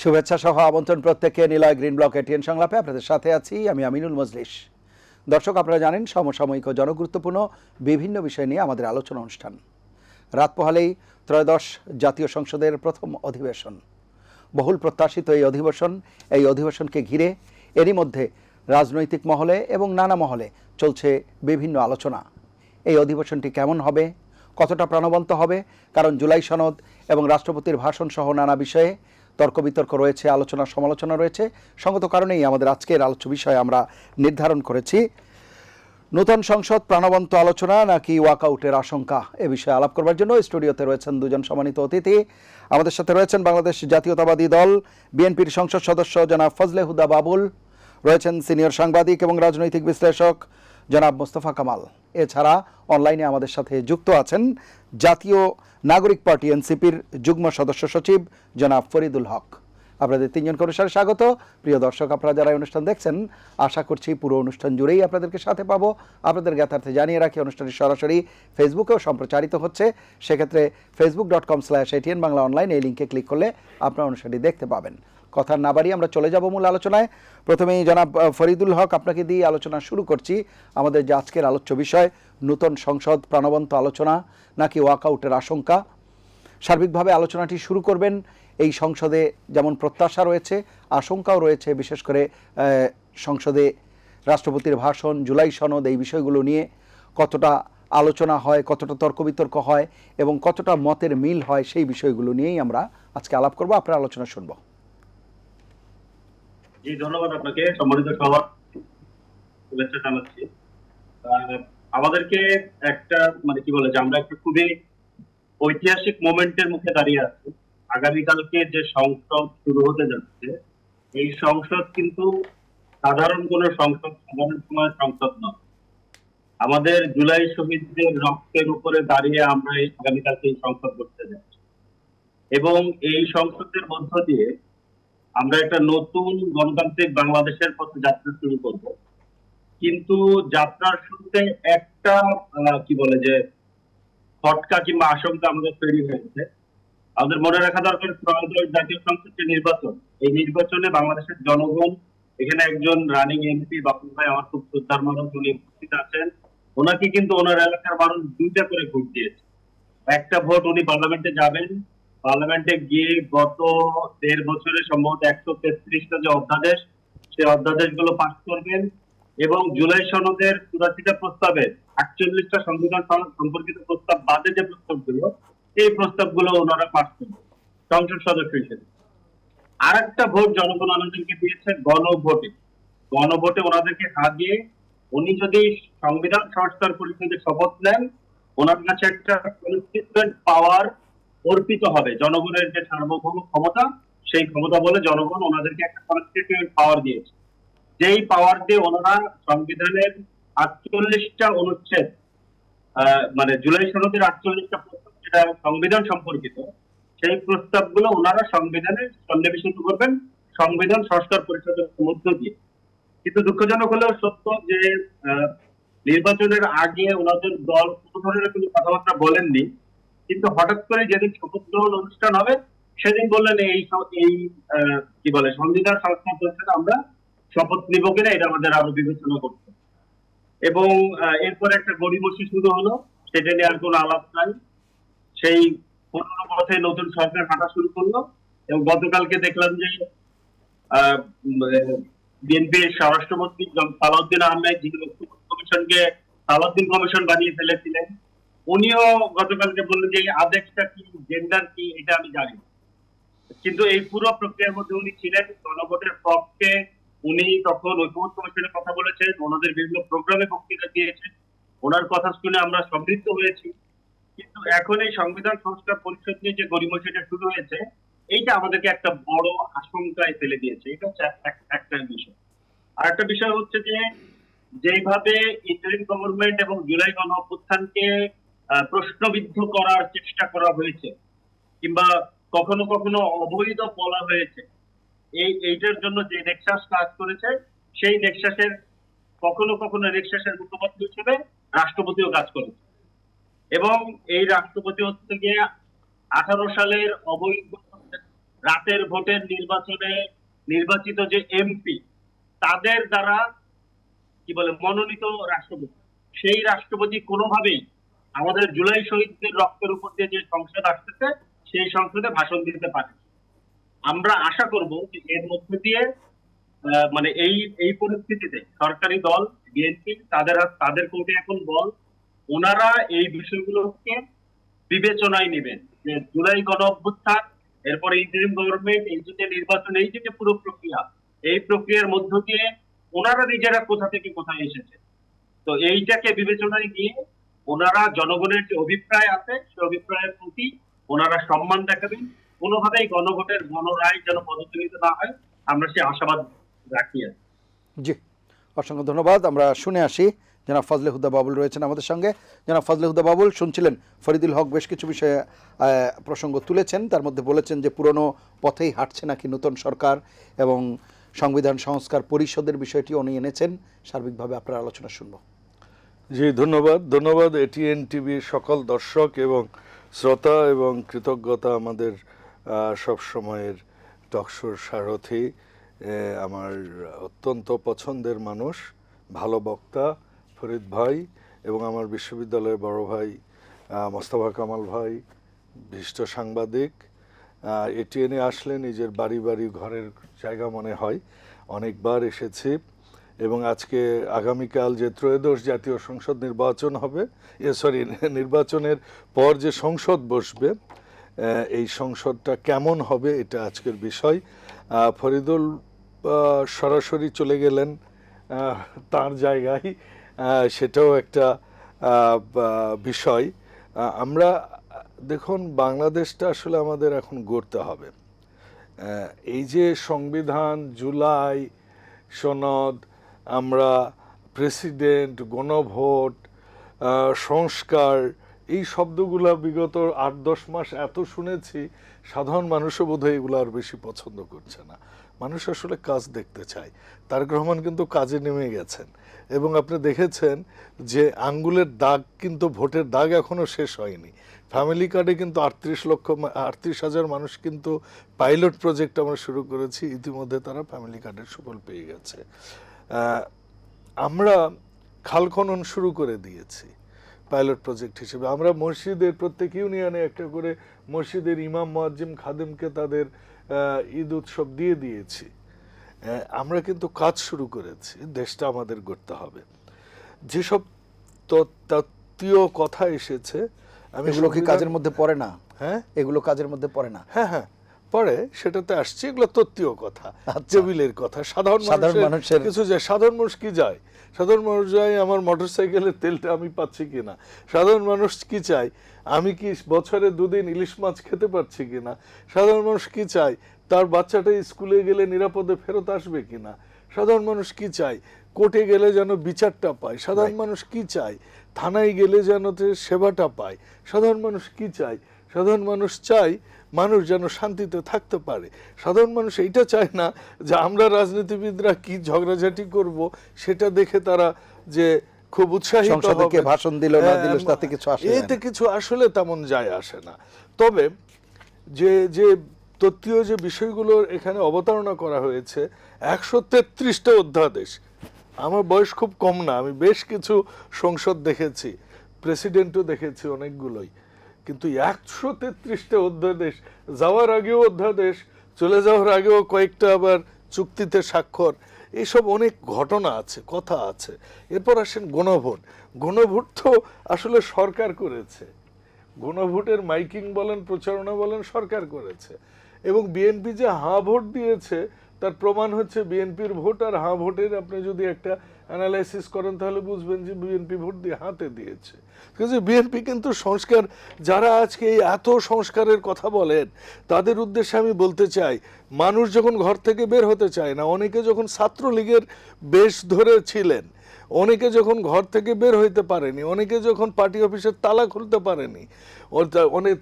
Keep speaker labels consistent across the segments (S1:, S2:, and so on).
S1: শুভেচ্ছা সহ আমন্ত্রণ প্রত্যেককে নিলয় গ্রিন ব্লক এটিএন সংলাপে আপনাদের সাথে আছি আমি আমিনুল মজলিস। দর্শক, আপনারা জানেন সমসাময়িক ও জনগুরুত্বপূর্ণ বিভিন্ন বিষয় নিয়ে আমাদের আলোচনা অনুষ্ঠান। রাত পোহালেই ত্রয়োদশ জাতীয় সংসদের প্রথম অধিবেশন, বহুল প্রত্যাশিত এই অধিবেশনকে ঘিরে এরই মধ্যে রাজনৈতিক মহলে এবং নানা মহলে চলছে বিভিন্ন আলোচনা। এই অধিবেশনটি কেমন হবে, কতটা প্রাণবন্ত হবে, কারণ জুলাই সনদ এবং রাষ্ট্রপতির ভাষণ সহ নানা বিষয়ে তর্ক বিতর্ক রয়েছে, আলোচনা সমালোচনা রয়েছে। সঙ্গত কারণেই আমাদের আজকের আলোচ্য বিষয় আমরা নির্ধারণ করেছি নতুন সংসদ প্রাণবন্ত আলোচনা নাকি ওয়াকআউটের আশঙ্কা। এ বিষয়ে আলাপ করবার জন্য স্টুডিওতে রয়েছেন দুজন সম্মানিত অতিথি। আমাদের সাথে রয়েছেন বাংলাদেশ জাতীয়তাবাদী দল বিএনপির সংসদ সদস্য জনাব ফজলে হুদা বাবুল, রয়েছেন সিনিয়র সাংবাদিক এবং রাজনৈতিক বিশ্লেষক জনাব মোস্তফা কামাল। এছাড়া অনলাইনে আমাদের সাথে যুক্ত আছেন জাতীয় নাগরিক পার্টি এনসিপির যুগ্ম সদস্য সচিব জনাব ফরিদুল হক। আপনাদের তিনজনকে অনুষ্ঠানে স্বাগত। প্রিয় দর্শক, আপনারা যারা অনুষ্ঠান দেখছেন, আশা করছি পুরো অনুষ্ঠান জুড়েই আপনাদেরকে সাথে পাবো। আপনাদের জ্ঞাতার্থে জানিয়ে রাখি, অনুষ্ঠানটি সরাসরি ফেসবুকেও সম্প্রচারিত হচ্ছে। সেক্ষেত্রে facebook.com/ATN বাংলা অনলাইন এই লিঙ্কে ক্লিক করলে আপনারা অনুষ্ঠানটি দেখতে পাবেন। কথা না বাড়িয়ে আমরা চলে যাব মূল আলোচনায়। প্রথমেই জনাব ফরিদুল হক, আপনাকে দিয়ে আলোচনা শুরু করছি। আমাদের যে আজকের আলোচ্য বিষয় নতুন সংসদ প্রাণবন্ত আলোচনা নাকি ওয়াকআউটের আশঙ্কা, সার্বিকভাবে আলোচনাটি শুরু করবেন। এই সংসদে যেমন প্রত্যাশা রয়েছে, আশঙ্কাও রয়েছে, বিশেষ করে সংসদে রাষ্ট্রপতির ভাষণ, জুলাই সনদ, এই বিষয়গুলো নিয়ে কতটা আলোচনা হয়, কতটা তর্ক বিতর্ক হয় এবং কতটা মতের মিল হয়, সেই বিষয়গুলো নিয়েই আমরা আজকে আলাপ করব। আপনার আলোচনা শুনব।
S2: জি, ধন্যবাদ আপনাকে। সম্মানিত সভা, শুভেচ্ছা জানাচ্ছি। আমাদেরকে একটা কি বলে যে আমরা একটা খুবই ঐতিহাসিক মোমেন্টের মুখে দাঁড়িয়ে আছি। আগামীকালকে যে সংসদ শুরু হতে যাচ্ছে, এই সংসদ কিন্তু সাধারণ কোনো সংসদ, সাধারণ সময় সংসদ নয়। আমাদের জুলাই শহীদদের রক্তের উপরে দাঁড়িয়ে আমরা এই আগামীকালকে এই সংসদ করতে যাচ্ছি এবং এই সংসদের মধ্য দিয়ে আমরা একটা নতুন গণতান্ত্রিক বাংলাদেশের পথে যাত্রা শুরু করব। কিন্তু যাত্রার শুরুতে একটা খটকা কিংবা আশঙ্কা আমাদের তৈরি হয়েছে। আমাদের মনে রাখা দরকার, ত্রয়োদশ জাতীয় সংসদ যে নির্বাচন, এই নির্বাচনে বাংলাদেশের জনগণ, এখানে একজন রানিং এমপি বাপুল ভাই আমার খুব শ্রদ্ধার মানুষ, উনি উপস্থিত আছেন। ওনাকে কিন্তু ওনার এলাকার মানুষ 2টা করে ভোট দিয়েছে। একটা ভোট উনি পার্লামেন্টে যাবেন, পার্লামেন্টে গিয়ে গত 1.5 বছরে সম্ভবত 133টা যে অধ্যাদেশ, সেই অধ্যাদেশগুলো পাস করবেন এবং জুলাই সনদের 84টা প্রস্তাবের 48টা সংবিধান সম্পর্কিত প্রস্তাব বাদে যে প্রস্তাবগুলো, এই প্রস্তাবগুলো ওনারা পাস করবেন সংসদ সদস্য হিসেবে। আর একটা ভোট জনগণ ওনাদেরকে দিয়েছে গণভোটে। গণভোটে ওনাদেরকে হারিয়ে উনি যদি সংবিধান সংস্কার পরিষদে শপথ নেন, ওনার কাছে একটা কনস্টিটিউয়েন্ট পাওয়ার অর্পিত হবে। জনগণের যে সার্বভৌম ক্ষমতা, সেই ক্ষমতা বলে জনগণ ওনাদেরকে একটা কনস্টিটিউয়েন্ট পাওয়ার দিয়েছে। যেই পাওয়ার দিয়ে ওনারা সংবিধানের 48টা অনুচ্ছেদ, জুলাই সনদের 48টা প্রস্তাব যেটা সংবিধান সম্পর্কিত, সেই প্রস্তাবগুলো ওনারা সংবিধানে সন্নিবেশিত করবেন সংবিধান সংস্কার পরিষদের মধ্য দিয়ে। কিন্তু দুঃখজনক হলেও সত্য যে নির্বাচনের আগে ওনাদের দল কোনো ধরনের কোনো কথাবার্তা বলেননি, কিন্তু হঠাৎ করে যেদিন শপথ গ্রহণ অনুষ্ঠান হবে সেদিন বললেন এই সংবিধান সংস্কার পরিষদে আমরা শপথ নিব কিনা এটা আমাদের আরো বিবেচনা করতে। এবং এরপরে একটা গড়িমসি শুরু হলো, সেটা নিয়ে আর কোনো আলাপ নাই। সেই পুরোনো পথে নতুন সরকার হাঁটা শুরু করলো এবং গতকালকে দেখলাম যে বিএনপির স্বরাষ্ট্রমন্ত্রী সালাউদ্দিন আহমেদ, যিনি কমিশনকে সালাউদ্দিন কমিশন বানিয়ে ফেলেছিলেন, উনিও গতকালকে বললেন যে আদেশটা কি, জেন্ডার কি, এটা আমি জানি। কিন্তু এই পুরো প্রক্রিয়ার মধ্যে উনি ছিলেন গণভোটের পক্ষে। উনি তখন ঐক্যমত্য কমিশনের কথা বলেছেন, ওনাদের বিভিন্ন প্রোগ্রামে বক্তৃতা দিয়েছেন, ওনার কথা শুনে আমরা সমৃদ্ধ হয়েছি। কিন্তু এখন এই সংবিধান সংস্কার পরিষদ নিয়ে যে গড়িমসিটা শুরু হয়েছে, এইটা আমাদেরকে একটা বড় আশঙ্কায় ফেলে দিয়েছে। এটা হচ্ছে একটা বিষয়। আর একটা বিষয় হচ্ছে যে যেভাবে ইন্টারিম গভর্নমেন্ট এবং জুলাই গণ অভ্যুত্থানকে প্রশ্নবিদ্ধ করার চেষ্টা করা হয়েছে কিংবা কখনো কখনো অবৈধ বলা হয়েছে, এইটার জন্য যে নেক্সাস কাজ করেছে, সেই নেক্সাসের কখনো কখনো নেক্সাসের মুখপাত্র হিসেবে রাষ্ট্রপতিও কাজ করেছে। এবং এই রাষ্ট্রপতি হচ্ছে গিয়ে 18 সালের অবৈধ রাতের ভোটের নির্বাচনে নির্বাচিত যে এমপি তাদের দ্বারা কি বলে মনোনীত রাষ্ট্রপতি, সেই রাষ্ট্রপতি কোনোভাবেই আমাদের জুলাই শহীদদের রক্তের উপর দিয়ে যে সংসদ আসতেছে সেই সংসদে ভাষণ দিতে পারে। আমরা আশা করব যে এর মধ্যে দিয়ে মানে এই পরিস্থিতিতে সরকারি দল বিএনপি তাদের কোর্টে এখন বল, ওনারা এই বিষয়গুলোকে বিবেচনায় নেবেন যে জুলাই গণ অভ্যুত্থান, এরপরে ইন্টারিম গভর্নমেন্ট, এই যে নির্বাচন, এই যে পুরো প্রক্রিয়া, এই প্রক্রিয়ার মধ্য দিয়ে ওনারা নিজেরা কোথা থেকে কোথায় এসেছে। তো এইটাকে বিবেচনায় নিয়ে ওনারা জনগণের যে অভিপ্রায় আছে সেই অভিপ্রায়ের প্রতি ওনারা সম্মান দেখাবেন, কোনোভাবেই গণভোটের গণরায় যেন পদচালিত না হয়, আমরা সে আশাবাদ রাখি।
S1: জি, অসংখ্য ধন্যবাদ। আমরা শুনে আসি জনাব ফজলে হুদা বাবুল রয়েছেন আমাদের সঙ্গে। জনাব ফজলে হুদা বাবুল, শুনছিলেন ফরিদুল হক বেশ কিছু বিষয়ে প্রসঙ্গ তুলেছেন, তার মধ্যে বলেছেন যে পুরনো পথেই হাঁটছে নাকি নতুন সরকার এবং সংবিধান সংস্কার পরিষদের বিষয়টি উনি এনেছেন। সার্বিকভাবে আপনার আলোচনা শুনবো।
S3: জি, ধন্যবাদ এটিএন টিভির সকল দর্শক এবং শ্রোতা এবং কৃতজ্ঞতা আমাদের সব সময়ের টকশোর সারথি, আমার অত্যন্ত পছন্দের মানুষ, ভালো বক্তা ফরিদ ভাই এবং আমার বিশ্ববিদ্যালয়ের বড় ভাই মোস্তফা কামাল ভাই, বিশিষ্ট সাংবাদিক। এটিএনে আসলে নিজের বাড়ি ঘরের জায়গা মনে হয়। অনেকবার এসেছি এবং আজকে আগামীকাল যে ত্রয়োদশ জাতীয় সংসদ নির্বাচন হবে, নির্বাচনের পর যে সংসদ বসবে, এই সংসদটা কেমন হবে এটা আজকের বিষয়। ফরিদুল সরাসরি চলে গেলেন তার জায়গায়, সেটাও একটা বিষয়। আমরা দেখুন, বাংলাদেশটা আসলে আমাদের এখন গড়তে হবে। এই যে সংবিধান, জুলাই সনদ, আমরা প্রেসিডেন্ট, গণভোট, সংস্কার, এই শব্দগুলো বিগত ৮-১০ মাস এত শুনেছি, সাধারণ মানুষও বোধহয় এগুলো আর বেশি পছন্দ করছে না। মানুষ আসলে কাজ দেখতে চায়। তারেক রহমান কিন্তু কাজে নেমে গেছেন এবং আপনি দেখেছেন যে আঙ্গুলের দাগ কিন্তু, ভোটের দাগ এখনো শেষ হয়নি। ফ্যামিলি কার্ডে কিন্তু ৩৮,০০০ মানুষ কিন্তু পাইলট প্রজেক্ট আমরা শুরু করেছি, ইতিমধ্যে তারা ফ্যামিলি কার্ডের সুফল পেয়ে গেছে। আমরা খাল খনন শুরু করে দিয়েছি পাইলট প্রজেক্ট হিসেবে। আমরা মসজিদের প্রত্যেক ইউনিয়নে একটা করে মসজিদের ইমাম, মুয়াজ্জিম, খাদেমকে তাদের ঈদ উৎসব দিয়ে দিয়েছি। আমরা কিন্তু কাজ শুরু করেছি, দেশটা আমাদের গড়তে হবে। যেসব তত্ত্বীয় কথা এসেছে,
S1: এগুলো কি কাজের মধ্যে পড়ে না?
S3: হ্যাঁ,
S1: এগুলো কাজের মধ্যে পড়ে না।
S3: হ্যাঁ পড়ে, সেটাতে আসছে। এগুলো তত্ত্বীয় কথা, টেবিলের কথা। সাধারণ মানুষের কিছু যায়, সাধারণ মানুষ কি যায়? সাধারণ মানুষ যায় আমার মোটরসাইকেলের তেলটা আমি পাচ্ছি কিনা। সাধারণ মানুষ কি চায়, আমি কি বছরে 2 দিন ইলিশ মাছ খেতে পারছি কিনা। সাধারণ মানুষ কি চায়, তার বাচ্চাটা স্কুলে গেলে নিরাপদে ফেরত আসবে কিনা। সাধারণ মানুষ কি চায়, কোর্টে গেলে যেন বিচারটা পায়। সাধারণ মানুষ কি চায়, থানায় গেলে যেন সেবাটা পায়। সাধারণ মানুষ কি চায়, সাধারণ মানুষ চায় মানুষ যেন শান্তিতে থাকতে পারে। সাধারণ মানুষ এইটা চায় না যে আমরা রাজনীতিবিদরা কি ঝগড়াঝাটি করব, সেটা দেখে তারা যে খুব উৎসাহিত হবে,
S1: ভাষণ দিল না দিল তাতে কিছু আসে না।
S3: এতে কিছু আসলে তেমন যায় আসে না। তবে যে তত্ত্বীয় যে বিষয়গুলোর এখানে অবতারণা করা হয়েছে, 133টা অধ্যাদেশ। আমার বয়স খুব কম না, আমি বেশ কিছু সংসদ দেখেছি, প্রেসিডেন্টও দেখেছি অনেকগুলোই, কিন্তু 133টা অধ্যাদেশ, যাওয়ার আগেও অধ্যাদেশ, চলে যাওয়ার আগেও কয়েকটা আবার চুক্তিতে স্বাক্ষর, এইসব অনেক ঘটনা আছে, কথা আছে। এরপর আসেন গণভোট। গণভোট তো আসলে সরকার করেছে, গণভোটের মাইকিং বলেন, প্রচারণা বলেন, সরকার করেছে। এবং বিএনপি যে হাঁ ভোট দিয়েছে তার প্রমাণ হচ্ছে বিএনপির ভোট আর হাঁ ভোটের আপনি যদি একটা অ্যানালাইসিস করেন তাহলে বুঝবেন যে বিএনপি ভোট দিয়ে হাতে দিয়েছে। কিন্তু বিএনপি কিন্তু সংস্কার, যারা আজকে এই এত সংস্কারের কথা বলেন তাদের উদ্দেশ্যে আমি বলতে চাই, মানুষ যখন ঘর থেকে বের হতে চায় না, অনেকে যখন ছাত্রলীগের বেশ ধরে ছিলেন, অনেকে যখন ঘর থেকে বের হইতে পারেনি, অনেকে যখন পার্টি অফিসের তালা খুলতে পারেনি,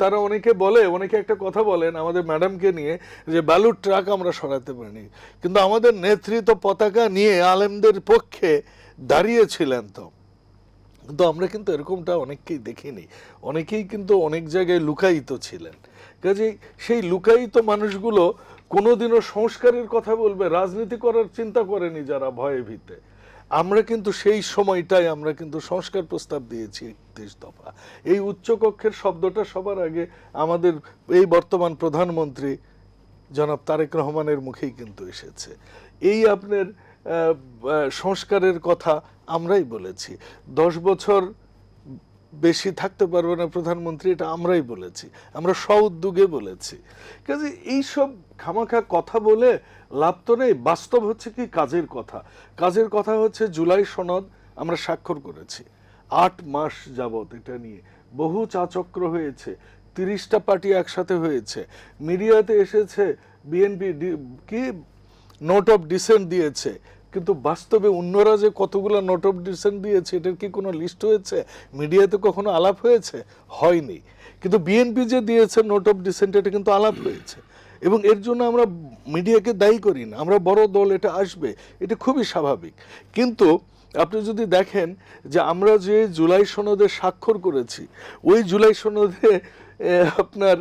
S3: তারা অনেকে বলে, অনেকে একটা কথা বলেন আমাদের ম্যাডামকে নিয়ে যে ব্যালট ট্রাক আমরা সরাতে পারিনি, কিন্তু আমাদের নেতৃত্ব পতাকা নিয়ে আলেমদের পক্ষে দাঁড়িয়েছিলেন। তো কিন্তু আমরা কিন্তু এরকমটা অনেককেই দেখিনি, অনেকেই কিন্তু অনেক জায়গায় লুকায়িত ছিলেন। কাজেই সেই লুকায়িত মানুষগুলো কোনোদিনও সংস্কারের কথা বলবে, রাজনীতি করার চিন্তা করেনি যারা ভয়ে ভীতে। আমরা কিন্তু সেই সময়টাই আমরা কিন্তু সংস্কার প্রস্তাব দিয়েছি 31 দফা। এই উচ্চকক্ষের শব্দটা সবার আগে আমাদের এই বর্তমান প্রধানমন্ত্রী জনাব তারেক রহমানের মুখেই কিন্তু এসেছে। এই আপনার সংস্কারের কথা আমরাই বলেছি। 10 বছর বেশি থাকতে পারবে না প্রধানমন্ত্রী, এটা আমরাই বলেছি, আমরা স্ব-উদ্যোগে বলেছি। কাজে এইসব খামাখা কথা বলে লাভ তো নেই। বাস্তব হচ্ছে কি কাজের কথা। কাজের কথা হচ্ছে জুলাই সনদ আমরা স্বাক্ষর করেছি 8 মাস যাবত। এটা নিয়ে বহু চাচক্র হয়েছে, 30টা পার্টি একসাথে হয়েছে, মিডিয়াতে এসেছে, বিএনপি কি নোট অফ ডিসেন্ট দিয়েছে, কিন্তু বাস্তবে অন্যরা যে কতগুলো নোট অফ ডিসেন্ট দিয়েছে এটার কি কোনো লিস্ট হয়েছে? মিডিয়াতে কখনো আলাপ হয়েছে? হয়নি। কিন্তু বিএনপি যে দিয়েছে নোট অফ ডিসেন্ট এটা কিন্তু আলাপ হয়েছে, এবং এর জন্য আমরা মিডিয়াকে দায়ী করি না। আমরা বড় দল, এটা আসবে, এটা খুবই স্বাভাবিক। কিন্তু আপনি যদি দেখেন যে আমরা যে জুলাই সনদে স্বাক্ষর করেছি, ওই জুলাই সনদে আপনার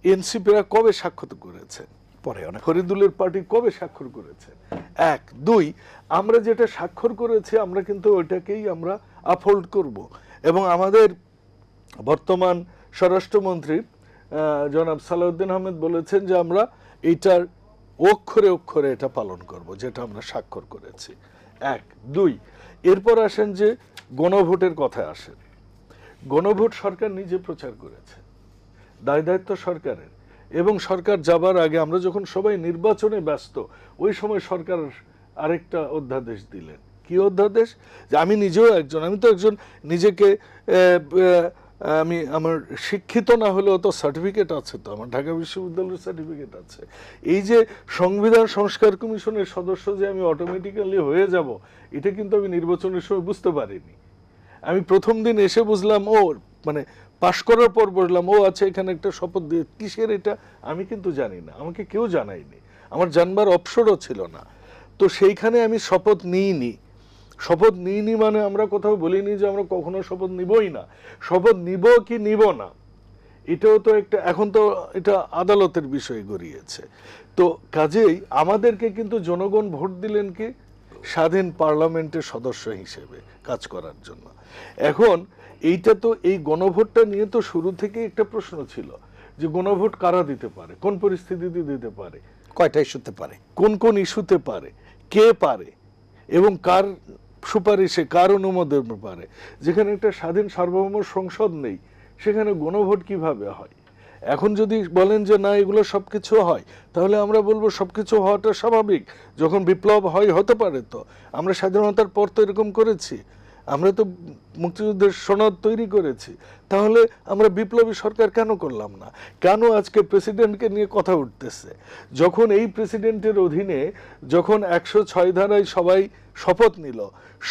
S3: এনসিপিরা কবে স্বাক্ষর করেছেন?
S1: পরে অনেক
S3: ফরিদুলের পার্টি কবে স্বাক্ষর করেছেন? 1 2 আমরা যেটা স্বাক্ষর করেছি আমরা কিন্তু ওইটাকেই আমরা আপহোল্ড করব। এবং আমাদের বর্তমান স্বরাষ্ট্রমন্ত্রী জনাব সালাউদ্দিন আহমেদ বলেছেন যে আমরা এইটার অক্ষরে অক্ষরে এটা পালন করব যেটা আমরা স্বাক্ষর করেছি। 1 2 এরপর আসেন যে গণভোটের কথা আসেন। গণভোট সরকার নিজে প্রচার করেছে, দায় দায়িত্ব সরকারের। এবং সরকার যাবার আগে আমরা যখন সবাই নির্বাচনে ব্যস্ত, ওই সময় সরকার আরেকটা অধ্যাদেশ দিলেন। কি অধ্যাদেশ? যে আমি নিজেও একজন, আমি তো একজন নিজেকে আমি আমার শিক্ষিত না হলেও তো সার্টিফিকেট আছে, তো আমার ঢাকা বিশ্ববিদ্যালয়ের সার্টিফিকেট আছে। এই যে সংবিধান সংস্কার কমিশনের সদস্য যে আমি অটোমেটিক্যালি হয়ে যাব, এটা কিন্তু আমি নির্বাচনের সময় বুঝতে পারিনি। আমি প্রথম দিন এসে বুঝলাম, ও মানে পাশ করার পর বুঝলাম, ও আচ্ছা এখানে একটা শপথ দিয়ে, কিসের এটা আমি কিন্তু জানি না, আমাকে কেউ জানায়নি, আমার জানবার অবসরও ছিল না। তো সেইখানে আমি শপথ নিইনি। শপথ নিইনি মানে আমরা কোথাও বলিনি যে আমরা কখনো শপথ নিবই না। শপথ নিব কি নিব না এটাও তো একটা, এখন তো এটা আদালতের বিষয় গড়িয়েছে। তো কাজেই আমাদেরকে কিন্তু জনগণ ভোট দিলেন কি স্বাধীন পার্লামেন্টের সদস্য হিসেবে কাজ করার জন্য। এখন এইটা তো, এই গণভোটটা নিয়ে তো শুরু থেকে একটা প্রশ্ন ছিল যে গণভোট কারা দিতে পারে, কোন পরিস্থিতিতে দিতে পারে,
S1: কয়টা ইস্যুতে পারে,
S3: কোন কোন ইস্যুতে পারে, কে পারে, এবং কার সুপারিশে কার অনুমোদনে পারে। যেখানে একটা স্বাধীন সার্বভৌম সংসদ নেই সেখানে গণভোট কিভাবে হয়? এখন যদি বলেন যে না এগুলো সবকিছু হয়, তাহলে আমরা বলবো সবকিছু হওয়াটা স্বাভাবিক। যখন বিপ্লব হয় হতে পারে, তো আমরা স্বাধীনতার পর তো এরকম করেছি, আমরা তো মুক্তিযুদ্ধের সনদ তৈরি করেছি, তাহলে আমরা বিপ্লবী সরকার কেন করলাম না? কেন আজকে প্রেসিডেন্টকে নিয়ে কথা উঠতেছে? যখন এই প্রেসিডেন্টের অধীনে যখন 106 ধারায় সবাই শপথ নিল,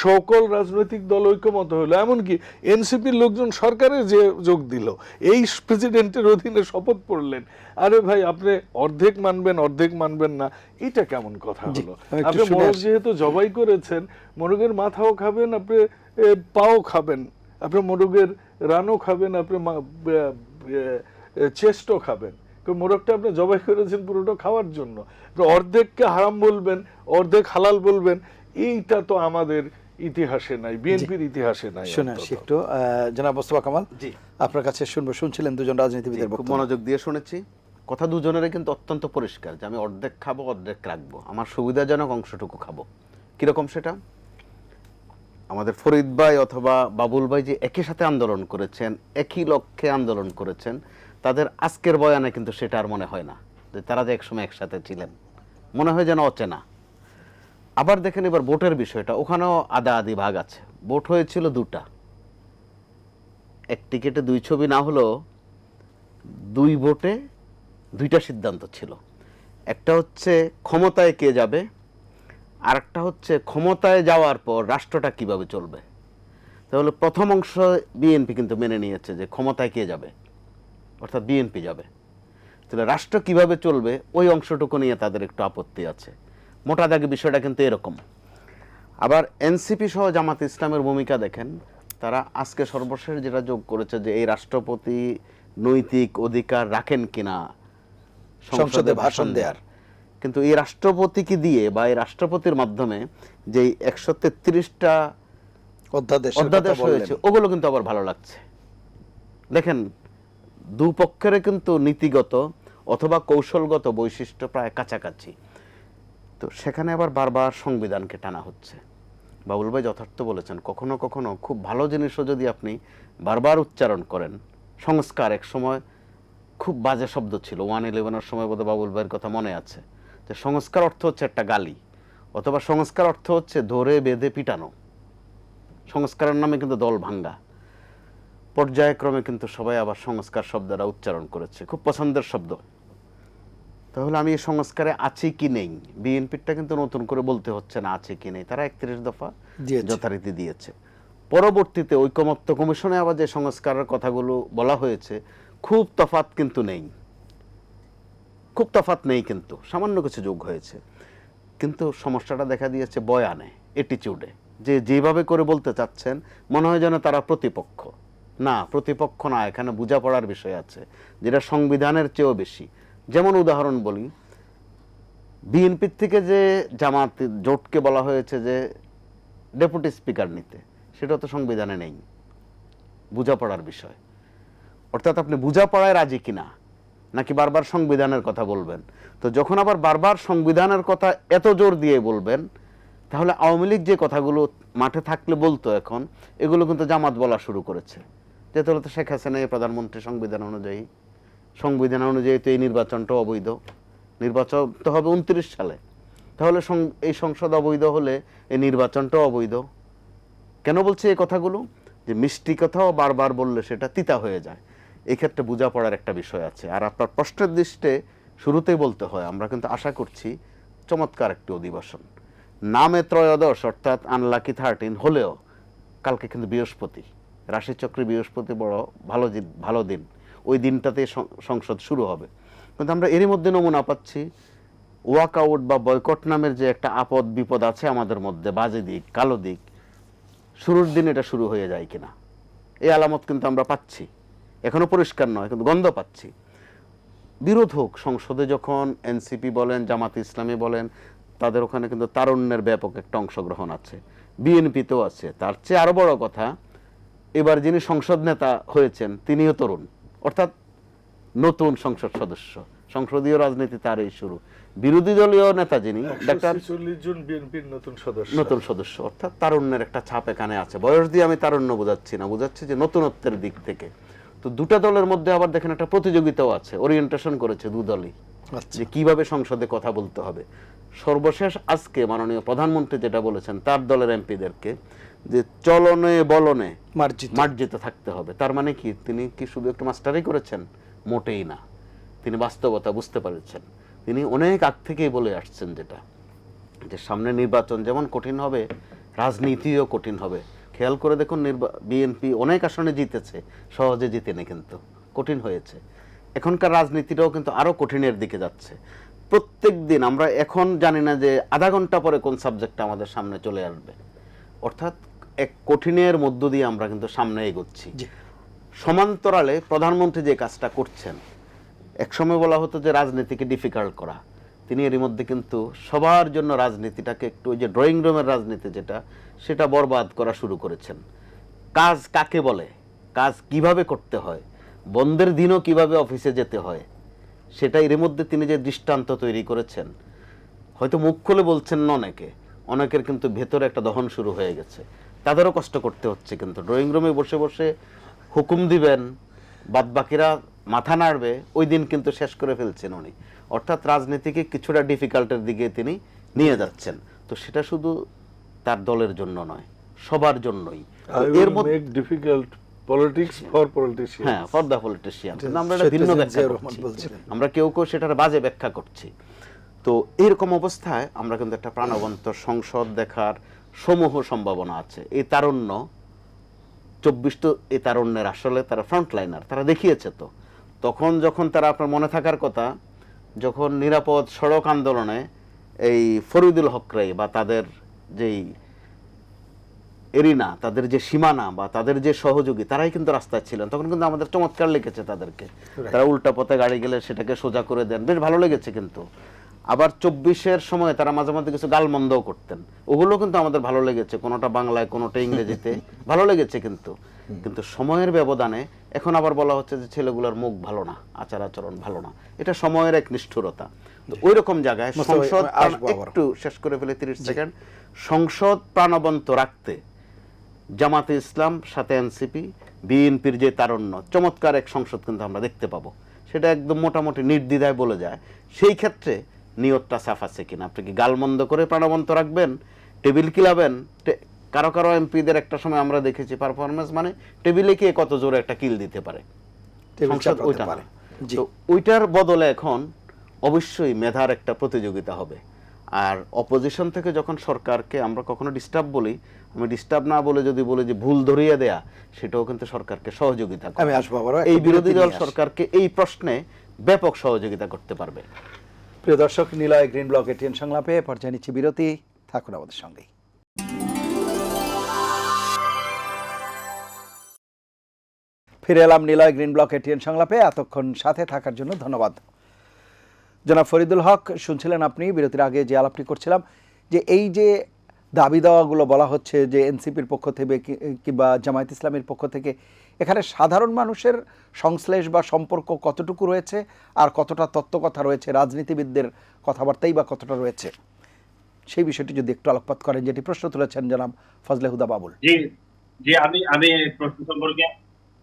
S3: সকল রাজনৈতিক দল ঐক্যমত হলো, এমনকি এনসিপির লোকজন সরকারে যে যোগ দিল, এই প্রেসিডেন্টের অধীনে শপথ পড়লেন। আরে ভাই, আপনি অর্ধেক মানবেন অর্ধেক মানবেন না, এটা কেমন কথা হলো? আপনি মোরগ যেহেতু জবাই করেছেন, মোরগের মাথাও খাবেন, আপনি পাও খাবেন, আপনি মোরগের রানও খাবেন, আপনি চেস্টও খাবেন। মোরগটা আপনি জবাই করেছেন পুরোটা খাওয়ার জন্য, অর্ধেককে হারাম বলবেন অর্ধেক হালাল বলবেন, এইটা তো আমাদের ইতিহাসে নাই, বিএনপির ইতিহাসে নাই।
S1: শুনে আসি একটু জনাব মোস্তফা কামাল, জি আপনার কাছে শুনবো। শুনছিলেন দুজন রাজনীতিবিদের
S4: খুব মনোযোগ দিয়ে শুনেছি। কথা দুজনেরই কিন্তু অত্যন্ত পরিষ্কার যে আমি অর্ধেক খাবো অর্ধেক রাখবো, আমার সুবিধাজনক অংশটুকু খাবো। কিরকম সেটা? আমাদের ফরিদ ভাই অথবা বাবুল ভাই যে একই সাথে আন্দোলন করেছেন, একই লক্ষ্যে আন্দোলন করেছেন, তাদের আজকের বয়ানে কিন্তু সেটা আর মনে হয় না যে তারা যে একসময় একসাথে ছিলেন, মনে হয় যেন অচেনা। আবার দেখেন এবার ভোটের বিষয়টা, ওখানেও আদা আদি ভাগ আছে। ভোট হয়েছিল 2টা, এক টিকেটে 2 ছবি না হলেও 2 ভোটে 2টা সিদ্ধান্ত ছিল। একটা হচ্ছে ক্ষমতায় কে যাবে, আর একটা হচ্ছে ক্ষমতায় যাওয়ার পর রাষ্ট্রটা কিভাবে চলবে। তাহলে প্রথম অংশ বিএনপি কিন্তু মেনে নিয়েছে যে ক্ষমতায় কে যাবে, অর্থাৎ বিএনপি যাবে। তাহলে রাষ্ট্র কিভাবে চলবে ওই অংশটুকু নিয়ে তাদের একটু আপত্তি আছে। মোটা দাগে বিষয়টা কিন্তু এরকম। আবার এনসিপি সহ জামাত ইসলামের ভূমিকা দেখেন, তারা আজকে সর্বশেষ যেটা যোগ করেছে যে এই রাষ্ট্রপতি নৈতিক অধিকার রাখেন কিনা
S1: সংসদে ভাষণ দেওয়ার।
S4: কিন্তু এই রাষ্ট্রপতিকে দিয়ে বা এই রাষ্ট্রপতির মাধ্যমে যে 133টা অধ্যাদেশ হয়েছে ওগুলো কিন্তু আবার ভালো লাগছে। দেখেন দুপক্ষের কিন্তু নীতিগত অথবা কৌশলগত বৈশিষ্ট্য প্রায় কাছাকাছি, তো সেখানে আবার বারবার সংবিধানকে টানা হচ্ছে। বাবুল ভাই যথার্থ বলেছেন, কখনো কখনো খুব ভালো জিনিসও যদি আপনি বারবার উচ্চারণ করেন, সংস্কার এক সময় খুব বাজে শব্দ ছিল, 111-এর সময় বোধহয় বাবুল ভাইয়ের কথা মনে আছে, যে সংস্কার অর্থ হচ্ছে একটা গালি, অথবা সংস্কার অর্থ হচ্ছে ধরে বেঁধে পিটানো। সংস্কারের নামে কিন্তু দল ভাঙ্গা। পর্যায়ক্রমে কিন্তু সবাই আবার সংস্কার শব্দটা উচ্চারণ করেছে, খুব পছন্দের শব্দ। তাহলে আমি এই সংস্কারে আছি কি নেই, বিএনপিটা কিন্তু নতুন করে বলতে হচ্ছে না আছে কি নেই, তারা 31 দফা যথারীতি দিয়েছে। পরবর্তীতে ঐকমত্য কমিশনে আবার যে সংস্কারের কথাগুলো বলা হয়েছে খুব তফাৎ কিন্তু নেই, খুব তফাৎ নেই, কিন্তু সামান্য কিছু যোগ হয়েছে। কিন্তু সমস্যাটা দেখা দিয়েছে বয়ানে, এটিটিউডে, যে যেভাবে করে বলতে চাচ্ছেন মনে হয় যেন তারা প্রতিপক্ষ। না, প্রতিপক্ষ না, এখানে বোঝাপড়ার বিষয় আছে যেটা সংবিধানের চেয়েও বেশি। যেমন উদাহরণ বলি, বিএনপির থেকে যে জামাত জোটকে বলা হয়েছে যে ডেপুটি স্পিকার নিতে, সেটা তো সংবিধানে নেই, বোঝাপড়ার বিষয়। অর্থাৎ আপনি বোঝাপড়ায় রাজি কিনা, নাকি বারবার সংবিধানের কথা বলবেন। তো যখন আবার বারবার সংবিধানের কথা এত জোর দিয়ে বলবেন, তাহলে আওয়ামী লীগ যে কথাগুলো মাঠে থাকলে বলতো এখন, এগুলো কিন্তু জামাত বলা শুরু করেছে। যেতে হলে তো শেখ হাসিনা প্রধানমন্ত্রী, সংবিধান অনুযায়ী তো এই নির্বাচনটা অবৈধ, নির্বাচন তো হবে 29 সালে, তাহলে এই সংসদ অবৈধ হলে এই নির্বাচনটাও অবৈধ। কেন বলছে এই কথাগুলো? যে মিষ্টি কথাও বারবার বললে সেটা তিতা হয়ে যায়। এক্ষেত্রে বোঝাপড়ার একটা বিষয় আছে। আর আপনার প্রশ্নের দৃষ্টে শুরুতেই বলতে হয়, আমরা কিন্তু আশা করছি চমৎকার একটি অধিবেশন। নামে ত্রয়োদশ অর্থাৎ আনলাকি 13 হলেও কালকে কিন্তু বৃহস্পতি, রাশিচক্রে বৃহস্পতি বড় ভালো দিন, ওই দিনটাতে সংসদ শুরু হবে। কিন্তু আমরা এরই মধ্যে নমুনা পাচ্ছি ওয়াক আউট বা বয়কট নামের যে একটা আপদ বিপদ আছে আমাদের মধ্যে, বাজে দিক, কালো দিক, শুরুর দিন এটা শুরু হয়ে যায় কিনা, এই আলামত কিন্তু আমরা পাচ্ছি। এখনো পরিষ্কার নয়, কিন্তু গন্ধ পাচ্ছি। বিরোধ হোক, সংসদে যখন এনসিপি বলেন, জামাত ইসলামী বলেন, তাদের ওখানে কিন্তু তারুণ্যের ব্যাপক একটা অংশগ্রহণ আছে, বিএনপিতেও আছে। তার চেয়ে আরো বড় কথা, এবার যিনি সংসদ নেতা হয়েছেন তিনিও তরুণ, অর্থাৎ নতুন সংসদ সদস্য। সংসদীয় রাজনীতি তার এই শুরু। বিরোধী দলীয় নেতা যিনি ডাক্তার
S3: 146 জন বিএনপির
S4: নতুন সদস্য, অর্থাৎ তারুণ্যের একটা ছাপ এখানে আছে। বয়স দিয়ে আমি তারুণ্য বোঝাচ্ছি না, বোঝাচ্ছি যে নতুনত্বের দিক থেকে। তো দুটা দলের মধ্যে আবার দেখেন একটা প্রতিযোগিতাও আছে, ওরিয়েন্টেশন করেছে দু দলই যে কিভাবে সংসদে কথা বলতে হবে। সর্বশেষ আজকে মাননীয় প্রধানমন্ত্রী যেটা বলেছেন তার দলের এমপিদেরকে, যে চলনে বলনে মার্জিত থাকতে হবে। তার মানে কি, তিনি কি শুধু একটু মাস্টারি করেছেন? মোটেই না, তিনি বাস্তবতা বুঝতে পেরেছেন। তিনি অনেক আগ থেকেই বলে আসছেন যেটা, যে সামনে নির্বাচন যেমন কঠিন হবে, রাজনীতিও কঠিন হবে। খেয়াল করে দেখুন, বিএনপি অনেক আসনে জিতেছে, সহজে জিতেনি, কিন্তু কঠিন হয়েছে। এখনকার রাজনীতিটাও কিন্তু আরো কঠিনের দিকে যাচ্ছে। প্রত্যেক দিন আমরা এখন জানি না যে আধা ঘন্টা পরে কোন সাবজেক্টটা আমাদের সামনে চলে আসবে। অর্থাৎ এক কঠিনের মধ্য দিয়ে আমরা কিন্তু সামনে এগোচ্ছি। সমান্তরালে প্রধানমন্ত্রী যে কাজটা করছেন, একসময় বলা হতো যে রাজনীতিকে ডিফিকাল্ট করা, তিনি এর মধ্যে কিন্তু সবার জন্য রাজনীতিটাকে একটু, ওই যে ড্রয়িং রুমের রাজনীতি যেটা, সেটা বরবাদ করা শুরু করেছেন। কাজ কাকে বলে, কাজ কিভাবে করতে হয়, বন্ধের দিনও কিভাবে অফিসে যেতে হয়, সেটা এর মধ্যে তিনি যে দৃষ্টান্ত তৈরি করেছেন। হয়তো মুখ খুলে বলছেন না অনেকের কিন্তু ভেতরে একটা দহন শুরু হয়ে গেছে, তাদেরও কষ্ট করতে হচ্ছে। কিন্তু ড্রয়িং রুমে বসে বসে হুকুম দিবেন, বাদবাকিরা মাথা নাড়বে, ওই দিন কিন্তু শেষ করে ফেলছেন উনি। অর্থাৎ রাজনীতিকে কিছুটা ডিফিকাল্টের দিকে তিনি নিয়ে যাচ্ছেন। তো সেটা শুধু তার দলের জন্য নয়, সবার জন্যই। এর মধ্যে ডিফিকাল্ট পলিটিক্স ফর পলিটিশিয়ান, হ্যাঁ, ফর দ্য পলিটিশিয়ান। আমরা এটা ভিন্ন ব্যাখ্যা করছি, আমরা কেউ সেটার বাজে ব্যাখ্যা করছি। তো এরকম অবস্থায় আমরা কিন্তু একটা প্রাণবন্ত সংসদ দেখার সমূহ সম্ভাবনা আছে। এই তারুণ্য 24 তো এই তারুণ্যের আসলে তারা ফ্রন্টলাইনার, তারা দেখিয়েছে। তো তখন যখন তারা, আপনার মনে থাকার কথা, যখন নিরাপদ সড়ক আন্দোলনে এই ফরিদুল হক রায় বা তাদের যেই এরিনা, তাদের যে সীমানা বা তাদের যে সহযোগী, তারাই কিন্তু রাস্তায় ছিলেন। তখন কিন্তু আমাদের চমৎকার লেগেছে তাদেরকে, তারা উল্টা পথে গাড়ি গেলে সেটাকে সোজা করে দেন, বেশ ভালো লেগেছে। কিন্তু আবার 24-এর সময় তারা মাঝে মাঝে কিছু গালমন্দও করতেন, ওগুলো কিন্তু আমাদের ভালো লেগেছে, কোনোটা বাংলায় কোনোটা ইংরেজিতে ভালো লেগেছে। কিন্তু কিন্তু সময়ের ব্যবধানে এখন আবার বলা হচ্ছে যে ছেলেগুলোর মুখ ভালো না, আচার আচরণ ভালো না, এটা সময়ের এক নিষ্ঠুরতা। ওই রকম জায়গায় সংসদ, একটু শেষ করে ফেলে 30 সেকেন্ড, সংসদ প্রাণবন্ত রাখতে জামাতে ইসলাম সাথে এনসিপি, বিএনপির যে তারুণ্য, চমৎকার এক সংসদ কিন্তু আমরা দেখতে পাবো। সেটা একদম মোটামুটি নির্দ্বিধায় বলে যায়। সেই ক্ষেত্রে নিয়তটা সাফ আছে কিনা, আপনি কি গালমন্দ করে প্রাণবন্ত রাখবেন, টেবিল কিলাবেন? কারো কারো এমপিদের একটা সময় আমরা দেখেছি পারফরমেন্স মানে টেবিলে কে কত জোরে একটা কিল দিতে পারে, সংসদ ওইটা না। তো ওইটার বদলে এখন অবশ্যই মেধার একটা প্রতিযোগিতা হবে। আর অপোজিশন থেকে যখন সরকারকে আমরা কখনো ডিস্টার্ব বলি, আমি ডিস্টার্ব না বলে যদি বলি যে ভুল ধরিয়ে দেয়া, সেটাও কিন্তু সরকারকে সহযোগিতা করে।
S1: আমি আসবো আবার,
S4: এই বিরোধী দল সরকারকে এই প্রশ্নে ব্যাপক সহযোগিতা করতে পারবে।
S1: প্রিয় দর্শক, নিলয় গ্রিন ব্লক এটিএন সংলাপে পর্যায়ে নিচ্ছি বিরতি, থাকুন আমাদের সঙ্গেই। ফিরে এলাম নিলয় গ্রিন ব্লক এটিএন সংলাপে। এতক্ষণ সাথে থাকার জন্য ধন্যবাদ। জনাব ফরিদুল হক, শুনছিলেন আপনি বিরতির আগে যে আলাপটি করছিলাম, যে এই যে দাবি দেওয়াগুলো বলা হচ্ছে যে এনসিপির পক্ষ থেকে কিংবা জামায়াত ইসলামের পক্ষ থেকে, এখানে সাধারণ মানুষের সংশ্লেষ বা সম্পর্ক কতটুকু রয়েছে, আর কতটা তত্ত্বকথা রয়েছে, রাজনীতিবিদদের কথাবার্তাই বা কতটা রয়েছে, সেই বিষয়টি যদি একটু আলোকপাত করেন, যেটি প্রশ্ন তুলেছেন জনাব ফজলে হুদা বাবুল।
S2: জি জি, আমি প্রশ্ন সম্পর্কে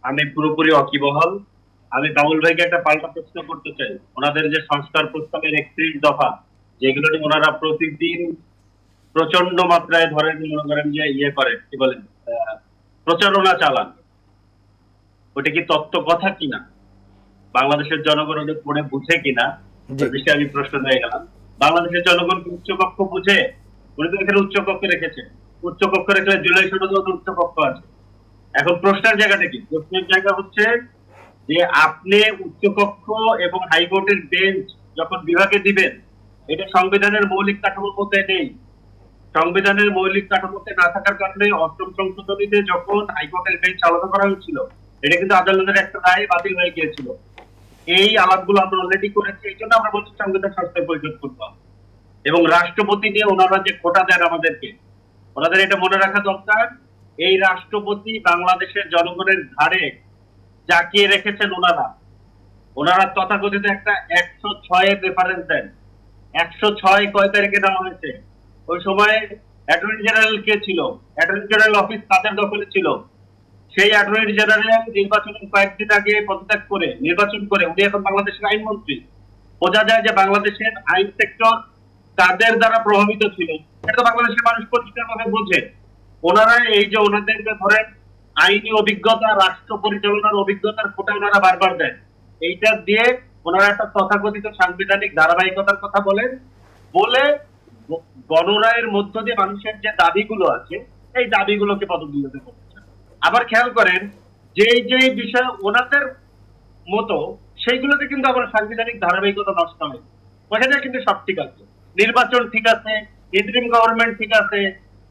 S2: আমি পুরোপুরি অকিবহাল। আমি বাবুল ভাইকে একটা পাল্টা প্রশ্ন করতে চাই। ওনাদের যে সংস্কার প্রস্তাবের 31 দফা, যেগুলো নিয়ে ওনারা প্রতিদিন প্রচন্ড মাত্রায় ধরেন মনে করেন যে ইয়ে করে, কি বলেন, প্রচারণা চালান, ওটা কি তত্ত্ব কথা কিনা, বাংলাদেশের জনগণ ওটা পড়ে বুঝে কিনা, বিষয়ে আমি প্রশ্ন দিয়ে গেলাম। বাংলাদেশের জনগণ কি উচ্চকক্ষ বুঝে? উনি তো এখানে উচ্চকক্ষ রেখেছে, উচ্চকক্ষ রেখে জুলাই সনদে উচ্চকক্ষ আছে। এখন প্রশ্নের জায়গাটা কি? প্রশ্নের জায়গা হচ্ছে যে আপনি উচ্চকক্ষ এবং হাইকোর্টের বেঞ্চ যখন বিভাগে দিবেন, এটা সংবিধানের মৌলিক কাঠামোর মধ্যে নেই। সংবিধানের মৌলিক কাঠামোতে না থাকার কারণে 8ম সংশোধনীতে যখন হাইকোর্টের বেঞ্চ আলাদা করা হয়েছিল, এটা কিন্তু আদালতের একটা রায় বাতিল হয়ে গিয়েছিল। এই আলাপগুলো আমরা অলরেডি করেছি, এই জন্য আমরা বলছি সংবিধান সংস্কার পরিষদ করতে হবে। এবং রাষ্ট্রপতি নিয়ে ওনারা যে কোটা দেন আমাদেরকে, ওনাদের এটা মনে রাখা দরকার, এই রাষ্ট্রপতি বাংলাদেশের জনগণের ধারে জাকিয়ে রেখেছেন ওনারা তথাকথিত একটা 106-এর রেফারেন্স দেন। 106 কয় তারিখে দেওয়া হয়েছে? ওই সময় অ্যাটর্নি জেনারেল কে ছিল? অ্যাটর্নি জেনারেল অফিস তাদের দখলে ছিল। সেই অ্যাটর্নি জেনারেল নির্বাচনের কয়েকদিন আগে পদত্যাগ করে নির্বাচন করে উনি এখন বাংলাদেশের আইনমন্ত্রী। বোঝা যায় যে বাংলাদেশের আইন সেক্টর তাদের দ্বারা প্রভাবিত ছিল। এটা তো বাংলাদেশের মানুষ পরিষ্কারভাবে বোঝে। ওনারা এই যে ওনাদেরকে ধরেন আইনি অভিজ্ঞতা, রাষ্ট্র পরিচালনার অভিজ্ঞতার কোটা ওনারা বারবার দেন, এইটা দিয়ে ওনারা একটা তথাকথিত সাংবিধানিক ধারাবাহিকতার কথা বলেন, বলে গণরায়ের মধ্য দিয়ে মানুষের যে দাবিগুলো আছে এই দাবিগুলোকে পদবিরোধ করছেন। আবার খেয়াল করেন যে যে বিষয় ওনাদের মতো সেইগুলোতে কিন্তু আবার সাংবিধানিক ধারাবাহিকতা নষ্ট হয়। ওখানে কিন্তু সব ঠিক আছে, নির্বাচন ঠিক আছে, ইন্টারিম গভর্নমেন্ট ঠিক আছে,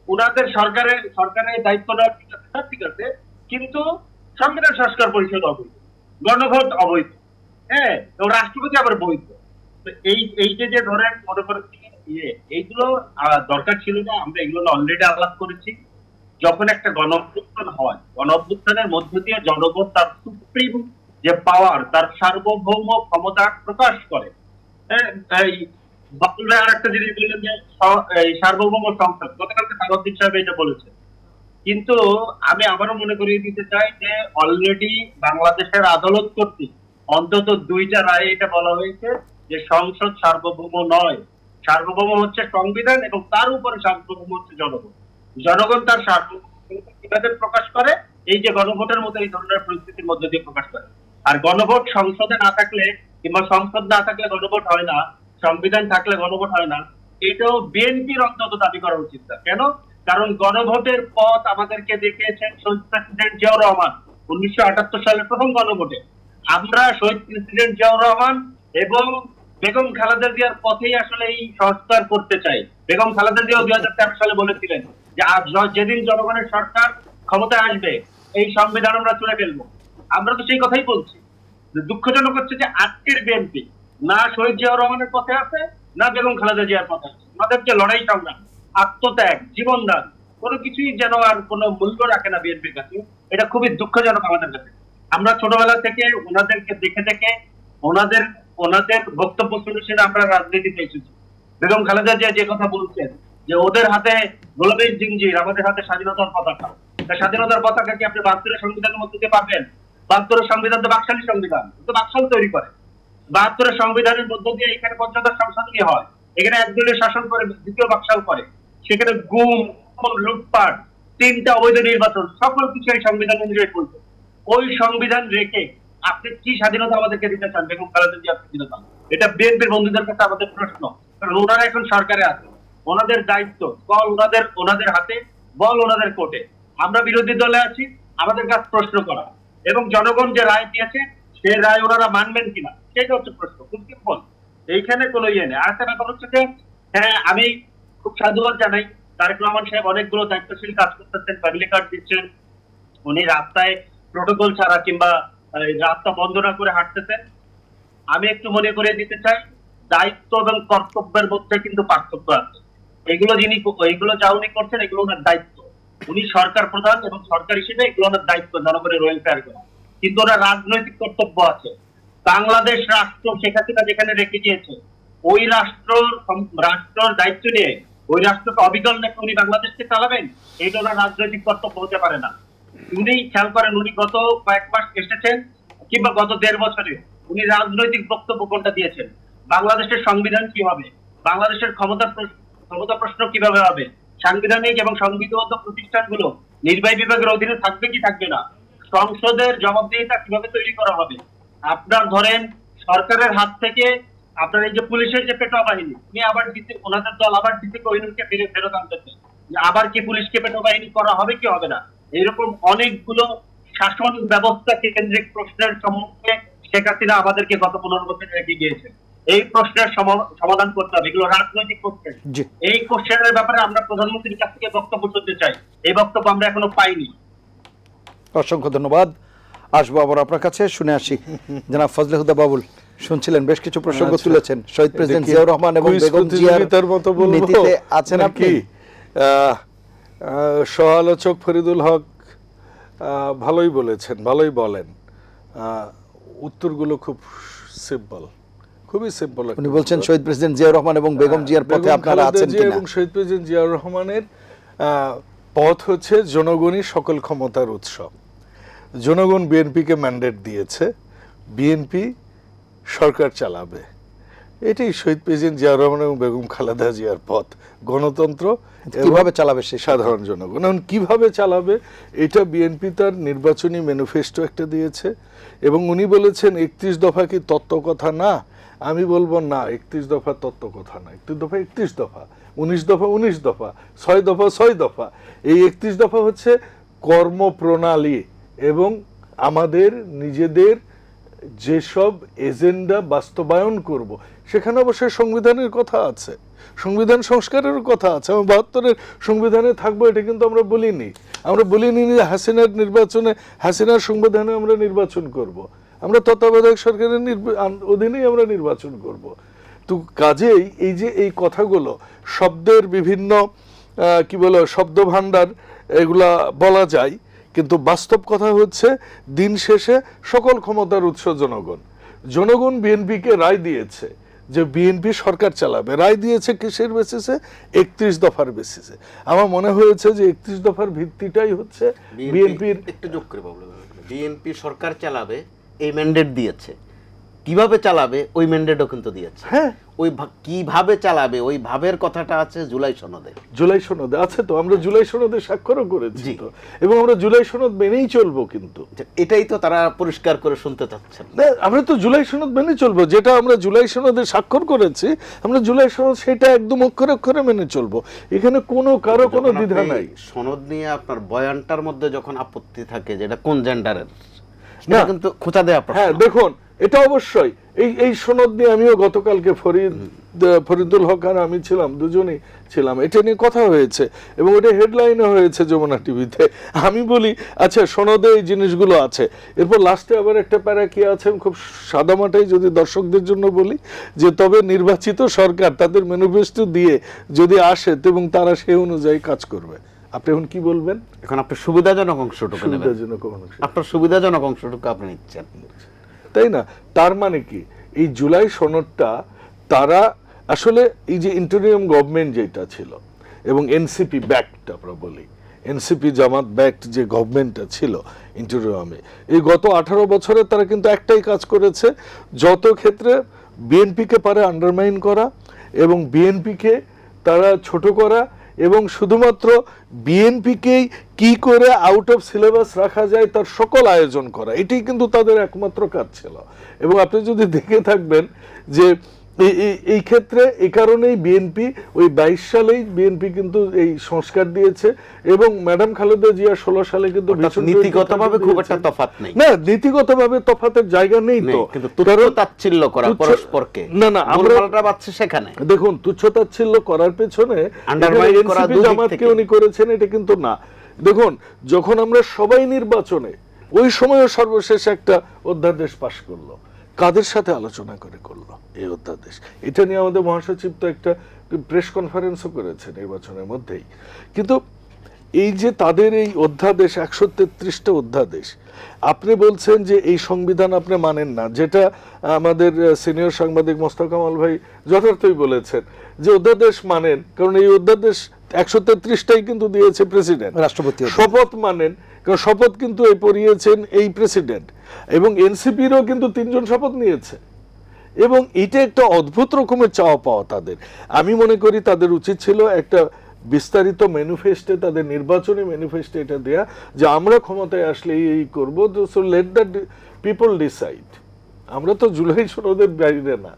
S2: ওনাদের সরকারের দায়িত্ব নেওয়া ঠিক আছে, সব ঠিক আছে, কিন্তু সংবিধান সংস্কার পরিষদ অবৈধ, গণভোট অবৈধ, হ্যাঁ, এবং রাষ্ট্রপতি আবার বৈধ। এই যে ধরেন মনে করেন এইগুলো দরকার ছিল না। আমরা এগুলো অলরেডি আলাপ করেছি। যখন একটা গণ অভ্যুত্থান হয়, গণ অভ্যুত্থানের মধ্য দিয়ে জনগণ তার সুপ্রিম যে পাওয়ার, তার সার্বভৌম ক্ষমতা প্রকাশ করে। বাবুল ভাই আর একটা জিনিস বললেন যে সার্বভৌম সংসদ, গতকালকে সাগরদ্বীপ সাহেব এটা বলেছে। কিন্তু আমি আবারও মনে করিয়ে দিতে চাই যে অলরেডি বাংলাদেশের আদালত কর্তৃক অন্তত 2টা রায়ে এটা বলা হয়েছে যে সংসদ সার্বভৌম নয়, সার্বভৌম হচ্ছে সংবিধান এবং তার উপরে সার্বভৌম হচ্ছে জনগণ। জনগণ তার সার্বভৌমত্ব কিভাবে প্রকাশ করে? এই যে গণভোটের মতো এই ধরনের পরিস্থিতির মধ্যে দিয়ে প্রকাশ করে। আর গণভোট সংসদে না থাকলে কিংবা সংসদ না থাকলে গণভোট হয় না, সংবিধান থাকলে গণভোট হয় না, এটাও বিএনপির অন্তত দাবি করা উচিত না। কেন? কারণ গণভোটের পথ আমাদেরকে দেখিয়েছেন শহীদ প্রেসিডেন্ট জিয়াউর রহমান 1978 সালের প্রথম গণভোটে। আমরা শহীদ প্রেসিডেন্ট জিয়াউর রহমান এবং বেগম খালেদা জিয়ার পথেই আসলে এই সংস্কার করতে চাই। বেগম খালেদা জিয়া 2013 সালে বলেছিলেন যে আজ যেদিন জনগণের সরকার ক্ষমতায় আসবে এই সংবিধান আমরা চলে ফেলবো। আমরা তো সেই কথাই বলছি। দুঃখজনক হচ্ছে যে আজকের বিএনপি না শহীদ জিয়াউর রহমানের পথে আছে, না বেগম খালেদা জিয়ার পথে আছে। আমাদের যে লড়াই সংগ্রাম, আত্মত্যাগ, জীবনদান, কোনো কিছুই যেন আর কোনো মূল্য রাখে না বিএনপির কাছে। এটা খুবই দুঃখজনক আমাদের কাছে। আমরা ছোটবেলা থেকে ওনাদেরকে দেখে দেখে ওনাদের ওনাদের বক্তব্য শুনে শুনে আমরা রাজনীতিতে এসেছি। বেগম খালেদা জিয়া যে কথা বলছেন যে ওদের হাতে গোলাপের জিঞ্জির, আমাদের হাতে স্বাধীনতার পতাকা। স্বাধীনতার পতাকা কি আপনি 72 সংবিধানের মধ্যে দিয়ে পারবেন? 72 সংবিধান তো বাকশালী সংবিধান, তো বাকশাল তৈরি করে। 72 সংবিধানের মধ্য দিয়ে এখানে পঞ্চদশ সংশোধনী হয়, এখানে একদলীয় শাসন করে, দ্বিতীয় বাকশাল করে, সেখানে গুম, লুটপাট, 3টা অবৈধ নির্বাচন, সকল কিছু এই সংবিধান অনুযায়ী চলছে। ওই সংবিধান রেখে আপনি কি স্বাধীনতা আমাদেরকে দিতে চান? বেগম খালেদা জিয়া স্বাধীনতা, এটা বিএনপির বন্ধুদের কাছে আমাদের প্রশ্ন। কারণ ওনারা এখন সরকারে আছে, ওনাদের দায়িত্ব, বল ওনাদের হাতে, বল ওনাদের কোর্টে। আমরা বিরোধী দলে আছি, আমাদের কাছে প্রশ্ন করা এবং জনগণ যে রায় দিয়েছে সে রায় ওনারা মানবেন কিনা সেটা হচ্ছে প্রশ্ন। খুব সিম্পল, এইখানে কোনো ইয়ে নেই। আরেকটা ব্যাপার হচ্ছে যে হ্যাঁ, আমি খুব সাধুবাদ জানাই তারেক রহমান সাহেব অনেকগুলো দায়িত্বশীল কাজ করতেছেন, ফ্যামিলি কার্ড দিচ্ছেন, উনি রাস্তায় প্রোটোকল ছাড়া কিংবা রাস্তা বন্ধ না করে হাঁটতেছেন। আমি একটু মনে করে দিতে চাই, দায়িত্ব এবং কর্তব্যের মধ্যে কিন্তু পার্থক্য আছে। এগুলো যা উনি করছেন এগুলো ওনার দায়িত্ব, উনি সরকার প্রধান এবং সরকার হিসেবে এগুলো ওনার দায়িত্ব জনগণের ওয়েলফেয়ার করা। কিন্তু ওনার রাজনৈতিক কর্তব্য আছে। বাংলাদেশ রাষ্ট্র শেখ হাসিনা যেখানে রেখে গিয়েছে, ওই রাষ্ট্রের দায়িত্ব নিয়ে ওই রাষ্ট্রকে অবিকল রেখে উনি বাংলাদেশকে চালাবেন, এটা ওনার রাজনৈতিক কর্তব্য হতে পারে না। উনি খেয়াল করেন, উনি গত কয়েক মাস এসেছেন কিংবা গত 1.5 বছরে উনি রাজনৈতিক বক্তব্য কোনটা দিয়েছেন? বাংলাদেশের সংবিধান কি হবে, বাংলাদেশের ক্ষমতা প্রশ্ন কিভাবে হবে, সাংবিধানিক এবং সংবিধিবদ্ধ প্রতিষ্ঠানগুলো নির্বাহী বিভাগের অধীনে থাকবে কি থাকবে না, সংসদের জবাবদিহিতা কিভাবে তৈরি করা হবে। আপনার ধরেন সরকারের হাত থেকে আপনার এই যে পুলিশের যে পেটোয়া বাহিনী, উনি আবার দিতে, ওনাদের দল আবার দিতে কোহিনুরকে ফেরত আনতেছে, আবার কি পুলিশকে পেটোয়া বাহিনী করা হবে কি হবে না। এরকম অনেকগুলো শাসন ব্যবস্থা কেন্দ্রিক প্রশ্নের সম্মুখে শেখ হাসিনা আমাদেরকে গত 15 বছর রেখে গিয়েছে। এই প্রশ্নের সমাধান করতে হবে, এগুলো রাজনৈতিক কোশ্চেন। এই কোশ্চেনের ব্যাপারে আমরা প্রধানমন্ত্রীর কাছ থেকে বক্তব্য শুনতে চাই, এই বক্তব্য আমরা এখনো পাইনি।
S1: অসংখ্য ধন্যবাদ। আসবো আবার আপনার কাছে, শুনে আসি জনাব ফজলে হুদা বাবুল। শুনছিলেন বেশ কিছু প্রসঙ্গ তুলেছেন, শহীদ প্রেসিডেন্ট জিয়াউর রহমান এবং বেগম জিয়ার নীতিতে আছেন আপনি।
S3: সহ-আলোচক ফরিদুল হক ভালোই বলেছেন, ভালোই বলেন। উত্তরগুলো খুব সিম্পল, খুবই সিম্পল।
S1: উনি বলছেন শহীদ প্রেসিডেন্ট জিয়াউর রহমান এবং বেগম জিয়ার পথে আপনারা আছেন কিনা।
S3: এবং শহীদ প্রেসিডেন্ট জিয়াউর রহমানের পথ হচ্ছে জনগণই সকল ক্ষমতার উৎস। জনগণ বিএনপিকে ম্যান্ডেট দিয়েছে, বিএনপি সরকার চালাবে। এটাই শহীদ প্রেসিডেন্ট জিয়াউর রহমান এবং বেগম খালেদা জিয়ার পথ। গণতন্ত্র
S1: কিভাবে চালাবে সে
S3: সাধারণ জনগণ এখন কিভাবে চালাবে, এটা বিএনপি তার নির্বাচনী ম্যানিফেস্টো একটা দিয়েছে এবং উনি বলেছেন 31 দফা কি তত্ত্ব কথা না। আমি বলবো না, 31 দফা তত্ত্ব কথা না, 31 দফা 31 দফা, 19 দফা 19 দফা, 6 দফা 6 দফা। এই 31 দফা হচ্ছে কর্মপ্রণালী এবং আমাদের নিজেদের যেসব এজেন্ডা বাস্তবায়ন করব, সেখানে অবশ্যই সংবিধানের কথা আছে, সংবিধান সংস্কারের কথা আছে। আমি 72-এর সংবিধানে থাকবো এটা কিন্তু আমরা বলিনি। আমরা বলিনি যে হাসিনার নির্বাচনে, হাসিনার সংবিধানে আমরা নির্বাচন করব। আমরা তত্ত্বাবধায়ক সরকারের অধীনেই আমরা নির্বাচন করব। তো কাজেই এই যে এই কথাগুলো শব্দের বিভিন্ন কি বলে শব্দ ভাণ্ডার, এগুলা বলা যায়, কিন্তু বাস্তব কথা হচ্ছে দিন শেষে সকল ক্ষমতার উৎস জনগণ। জনগণ বিএনপিকে রায় দিয়েছে যে বিএনপি সরকার চালাবে, রায় দিয়েছে কিসের বেসিসে? 31 দফার বেসিসে। আমার মনে হয়েছে যে 31 দফার ভিত্তিটাই হচ্ছে বিএনপির।
S4: একটু যোগ করে বলবো, বিএনপি সরকার চালাবে এই ম্যান্ডেট দিয়েছে, কিভাবে চালাবে ওই ম্যান্ডেটও কিন্তু দিয়েছে।
S3: হ্যাঁ,
S4: ওই কিভাবে চালাবে ওই ভাবের কথাটা আছে জুলাই সনদে।
S3: জুলাই সনদে আছে তো, আমরা জুলাই সনদে স্বাক্ষরও করেছি তো, এবং আমরা জুলাই সনদ মেনেই চলবো। কিন্তু
S4: এটাই তো তারা পরিষ্কার করে শুনতে চাচ্ছেন।
S3: আমরা তো জুলাই সনদ মেনে চলবো, যেটা আমরা জুলাই সনদে স্বাক্ষর করেছি, আমরা জুলাই সনদ সেটা একদম অক্ষরে অক্ষরে মেনে চলবো। এখানে কারো কোনো দ্বিধা নাই।
S4: সনদ নিয়ে আপনার বয়ানটার মধ্যে যখন আপত্তি থাকে, যেটা কোন জেন্ডারের, এটা কিন্তু খোঁচা দেয়া প্রশ্ন।
S3: হ্যাঁ দেখুন, এটা অবশ্যই এই সনদ নিয়ে আমিও গতকালকে ফরিদুল হক আর আমি ছিলাম, দুজনেই ছিলাম, এটা নিয়ে কথা হয়েছে এবং এটা হেডলাইনে হয়েছে যমুনা টিভিতে। আমি বলি আচ্ছা সনদে এই জিনিসগুলো আছে, এরপর লাস্টে আবার একটা প্যারা কি আছে খুব সাদামাটাই যদি দর্শকদের জন্য বলি, যে তবে নির্বাচিত সরকার তাদের ম্যানিফেস্টো দিয়ে যদি আসে এবং তারা সেই অনুযায়ী কাজ করবে। আপনি এখন কি বলবেন?
S4: এখন আপনি সুবিধাজনক অংশটুকু নেবেন,
S3: সুবিধাজনক অংশ।
S4: আপনার সুবিধাজনক অংশটুকু আপনি নিচ্ছেন,
S3: তাই না? তার মানে কি এই জুলাই সনদটা তারা আসলে এই যে ইন্টারিয়াম গভর্নমেন্ট যেটা ছিল এবং এনসিপি ব্যাক্ট, আমরা বলি এনসিপি জামাত ব্যাক্ট যে গভর্নমেন্টটা ছিল ইন্টারিয়ামে, এই গত 18 বছরে তারা কিন্তু একটাই কাজ করেছে, যত ক্ষেত্রে বিএনপিকে পারে আন্ডারমাইন করা এবং বিএনপিকে তারা ছোট করা এবং শুধুমাত্র বিএনপিকেই কি করে আউট অফ সিলেবাস রাখা যায় তার সকল আয়োজন করা, এটাই কিন্তু তাদের একমাত্র কাজ ছিল। এবং আপনি যদি দেখে থাকবেন যে এই ক্ষেত্রে এই কারণেই বিএনপি ওই 22 সালেই বিএনপি কিন্তু এই সংস্কার দিয়েছে এবং ম্যাডাম খালেদা জিয়া 16 সালে কিন্তু
S4: নীতিগতভাবে খুব একটা তফাৎ নেই।
S3: না, নীতিগতভাবে তফাতের জায়গা নেই তো,
S4: কিন্তু তুচ্ছ-তাচ্ছিল্য করা পরস্পরকে,
S3: না আমরা
S4: গোলমালটা বাজছে সেখানে।
S3: দেখুন, তুচ্ছ-তাচ্ছিল্য করার পেছনে
S4: আন্ডারমাইন করা
S3: এনসিপি জামাতকে উনি করেছেন, এটা কিন্তু না। দেখুন, যখন আমরা সবাই নির্বাচনে ওই সময়ও সর্বশেষ একটা অধ্যাদেশ পাশ করলো, কাদের সাথে আলোচনা করে করলো এই অধ্যাদেশ? এটা নিয়ে আমাদের মহাসচিব তো একটা প্রেস কনফারেন্সও করেছে নির্বাচনের মধ্যেই। কিন্তু এই যে তাদের এই অধ্যাদেশ 133টা অধ্যাদেশ, আপনি বলছেন যে এই সংবিধান আপনি মানেন না, যেটা আমাদের সিনিয়র সাংবাদিক মোস্তফা কামাল ভাই যথার্থই বলেছেন যে অধ্যাদেশ মানেন, কারণ এই অধ্যাদেশ 133টাই কিন্তু দিয়েছে প্রেসিডেন্ট,
S1: রাষ্ট্রপতি।
S3: শপথ মানেন, কারণ শপথ কিন্তু এই পড়িয়েছেন এই প্রেসিডেন্ট, এবং এনসিপিরও কিন্তু 3 জন শপথ নিয়েছে। এবং এটা একটা অদ্ভুত রকমের চাওয়া পাওয়া তাদের। আমি মনে করি তাদের উচিত ছিল একটা বিস্তারিত ম্যানিফেস্টে, তাদের নির্বাচনী ম্যানিফেস্টে এটা দেয়া যে আমরা ক্ষমতায় আসলে এই করবো, so let the people decide. আমরা তো জুলাই সনদের বাইরে না,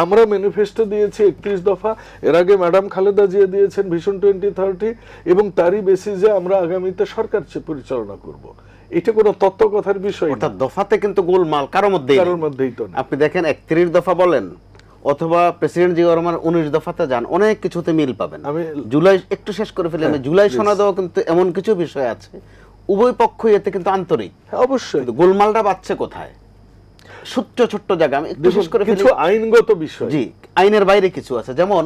S3: আমরা ম্যানিফেস্টো দিয়েছি 31 দফা, এর আগে ম্যাডাম খালেদা জিয়া দিয়েছেন ভিশন 2030, এবং তারই বেসিসে আমরা আগামীতে সরকার পরিচালনা করব। এটা কোনো তত্ত্ব কথার বিষয় না।
S4: দফাতে কিন্তু গোলমাল কারোর মধ্যেই
S3: তো
S4: আপনি দেখেন 31 দফা বলেন অথবা প্রেসিডেন্ট জিয়া রহমান 19 দফাতে যান, অনেক কিছুতে মিল পাবেন। আমি জুলাই একটু শেষ করে ফেলি, আমি জুলাই সনদেও কিন্তু এমন কিছু বিষয় আছে উভয় পক্ষই এতে কিন্তু আন্তরিক।
S3: অবশ্যই
S4: গোলমালটা বাড়ছে কোথায়? ছোট্ট জায়গা, আমি একটু শেষ করে ফেলি।
S3: কিছু আইনগত বিষয়,
S4: জি, আইনের বাইরে কিছু আছে, যেমন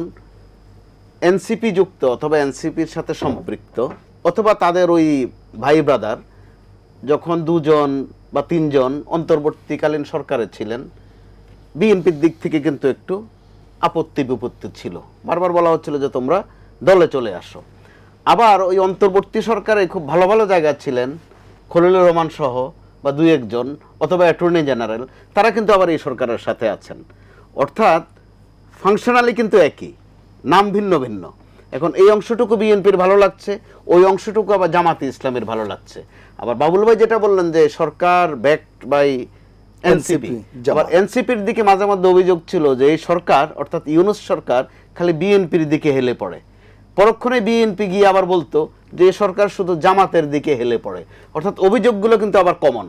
S4: এনসিপি যুক্ত অথবা এনসিপির সাথে সম্পৃক্ত অথবা তাদের ওই ভাই ব্রাদার যখন 2 জন বা 3 জন অন্তর্বর্তীকালীন সরকারে ছিলেন, বিএনপির দিক থেকে কিন্তু একটু আপত্তি বিপত্তি ছিল, বারবার বলা হচ্ছিল যে তোমরা দলে চলে আসো। আবার ওই অন্তর্বর্তী সরকারে খুব ভালো ভালো জায়গা ছিলেন, খলিলুর রহমান সহ বা 2-1 জন অথবা অ্যাটর্নি জেনারেল, তারা কিন্তু আবার এই সরকারের সাথে আছেন। অর্থাৎ ফাংশনালি কিন্তু একই, নাম ভিন্ন ভিন্ন। এখন এই অংশটুকু বিএনপির ভালো লাগছে, ওই অংশটুকু আবার জামাতে ইসলামের ভালো লাগছে। আবার বাবুল ভাই যেটা বললেন যে সরকার ব্যাকড বাই এনসিপি, আবার এনসিপির দিকে মাঝে মধ্যে অভিযোগ ছিল যে এই সরকার অর্থাৎ ইউনূস সরকার খালি বিএনপির দিকে হেলে পড়ে। পরক্ষণে বিএনপি গিয়ে আবার বলতো যে সরকার শুধু জামাতের দিকে হেলে পড়ে। অর্থাৎ অভিযোগগুলো কিন্তু আবার কমন,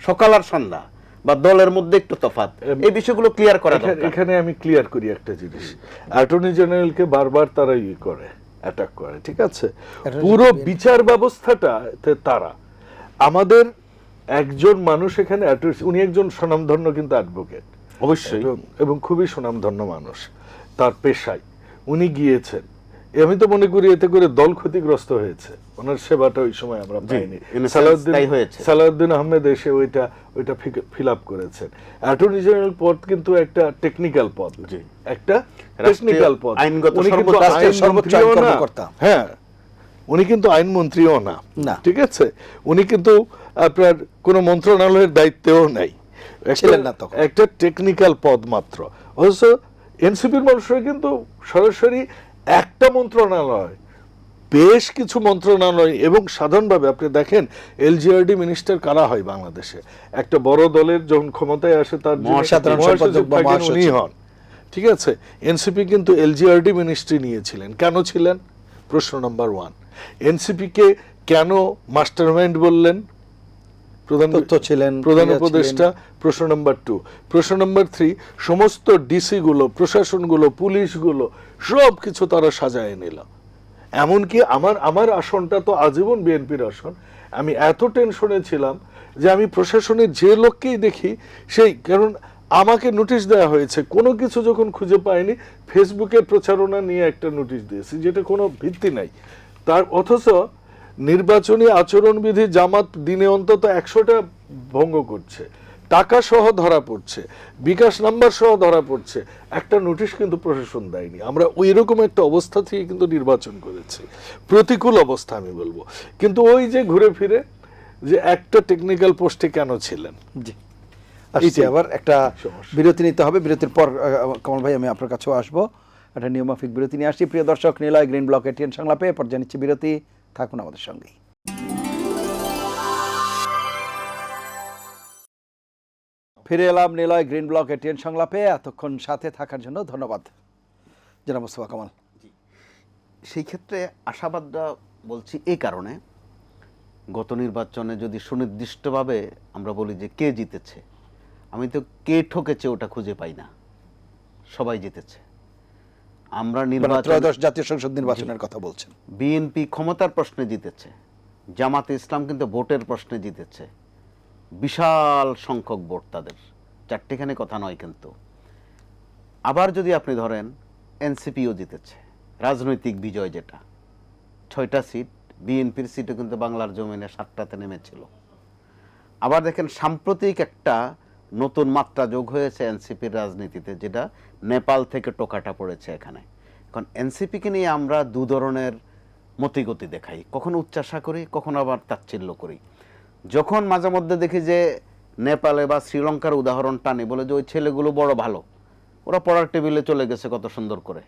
S4: সকাল আর সন্ধ্যা বা দলের মধ্যে একটু তফাৎ। এই বিষয়গুলো ক্লিয়ার করা দরকার।
S3: এখানে আমি ক্লিয়ার করি একটা জিনিস, অ্যাটর্নি জেনারেলকে বারবার তারা করে অ্যাটাক করে, ঠিক আছে? পুরো বিচার ব্যবস্থাটা তারা, আমাদের একজন মানুষ এখানে উনি একজন স্বনামধন্য কিন্তু অ্যাডভোকেট,
S4: অবশ্যই,
S3: এবং খুবই স্বনামধন্য মানুষ তার পেশায়, উনি গিয়েছেন। আমি তো মনে করি এতে করে দল ক্ষতিগ্রস্ত হয়েছে, ওনার সেবাটা ওই সময় আমরা পাইনি। সালাউদ্দিন আহমেদ এসে ওইটা ফিল আপ করেছেন। অ্যাটর্নি জেনারেল পদ কিন্তু একটা টেকনিক্যাল পদ, একটা টেকনিক্যাল পদ। হ্যাঁ, উনি কিন্তু আইনমন্ত্রীও না, ঠিক আছে? উনি কিন্তু আপনার কোন মন্ত্রণালয়ের দায়িত্বেও নাই, একটা টেকনিক্যাল পদ মাত্র। অবশ্য এনসিপির মানুষরা কিন্তু সরাসরি একটা মন্ত্রণালয়, বেশ কিছু মন্ত্রণালয়, এবং সাধারণভাবে আপনি দেখেন এলজিআরডি মিনিস্টার কারা হয় বাংলাদেশে, একটা বড় দলের যখন ক্ষমতায় আসে তার উনি হন, ঠিক আছে? এনসিপি কিন্তু এলজিআরডি মিনিস্ট্রি নিয়েছিলেন। কেন ছিলেন? প্রশ্ন নাম্বার 1। এনসিপি কে কেন মাস্টারমাইন্ড বললেন?
S1: তথ্য ছিলেন,
S3: প্রধান
S1: ক্রিয়া
S3: উপদেষ্টা। প্রশ্ন নাম্বার 2। প্রশ্ন নাম্বার 3, সমস্ত ডিসি গুলো, প্রশাসনগুলো, পুলিশগুলো সব কিছু তারা সাজায় নিল। এমনকি আমার আসনটা তো আজীবন বিএনপির আসন। আমি এত টেনশনে ছিলাম যে আমি প্রশাসনের যে লোককেই দেখি সেই, কারণ আমাকে নোটিশ দেওয়া হয়েছে কোনো কিছু যখন খুঁজে পাইনি, ফেসবুকের প্রচারণা নিয়ে একটা নোটিশ দিয়েছি যেটা কোনো ভিত্তি নাই তার, অথচ নির্বাচনী আচরণবিধি জামাত দিনে অন্তত 100টা ভঙ্গ করছে, টাকা সহ ধরা পড়ছে, বিকাশ নাম্বার সহ ধরা পড়ছে, একটা নোটিশ কিন্তু প্রশাসন দেয়নি। আমরা ওই রকম একটা অবস্থা থেকে কিন্তু নির্বাচন করেছি, প্রতিকূল অবস্থা আমি বলবো। কিন্তু ওই যে ঘুরে ফিরে যে একটা টেকনিক্যাল পোস্টে কেন ছিলেন।
S1: জি, আসছি আবার একটা
S3: সমস্যা।
S1: বিরতি নিতে হবে। বিরতির পর কমল ভাই আমি আপনার কাছেও আসবো। একটা নিয়মমাফিক বিরতি নিয়ে আসছি। প্রিয় দর্শক, নিলয় গ্রিন ব্লক এটিএন সংলাপে পর্যায়ে নিচ্ছি বিরতি। থাকুন আমাদের সঙ্গেই। ফিরে এলাম নিলয় গ্রিন ব্লক এটিএন সংলাপে। এতক্ষণ সাথে থাকার জন্য ধন্যবাদ জনাব মোস্তফা কামাল।
S4: সেই ক্ষেত্রে আশাবাদটা বলছি এই কারণে, গত নির্বাচনে যদি সুনির্দিষ্টভাবে আমরা বলি যে কে জিতেছে, আমি তো কে ঠকেছে ওটা খুঁজে পাই না, সবাই জিতেছে। আমরা নির্বাচন,
S1: ত্রয়োদশ জাতীয় সংসদ নির্বাচনের কথা বলছেন।
S4: বিএনপি ক্ষমতার প্রশ্নে জিতেছে, জামাতে ইসলাম কিন্তু ভোটের প্রশ্নে জিতেছে, বিশাল সংখ্যক ভোট তাদের, চারটিখানি কথা নয় কিন্তু। আবার যদি আপনি ধরেন এনসিপিও জিতেছে, রাজনৈতিক বিজয় যেটা, 6টা সিট, বিএনপির সিটও কিন্তু বাংলার জমিনে 7টাতে নেমেছিল। আবার দেখেন সাম্প্রতিক একটা নতুন মাত্রা যোগ হয়েছে এনসিপির রাজনীতিতে, যেটা নেপাল থেকে টোকাটা পড়েছে এখানে। কারণ এনসিপিকে নিয়ে আমরা দু ধরনের মতিগতি দেখাই, কখনো উচ্চাসা করি, কখনো আবার তাচ্ছিল্য করি। যখন মাঝে মধ্যে দেখি যে নেপালে বা শ্রীলঙ্কার উদাহরণ টানি, বলে যে ওই ছেলেগুলো বড় ভালো, ওরা পড়ার টেবিলে চলে গেছে কত সুন্দর করে,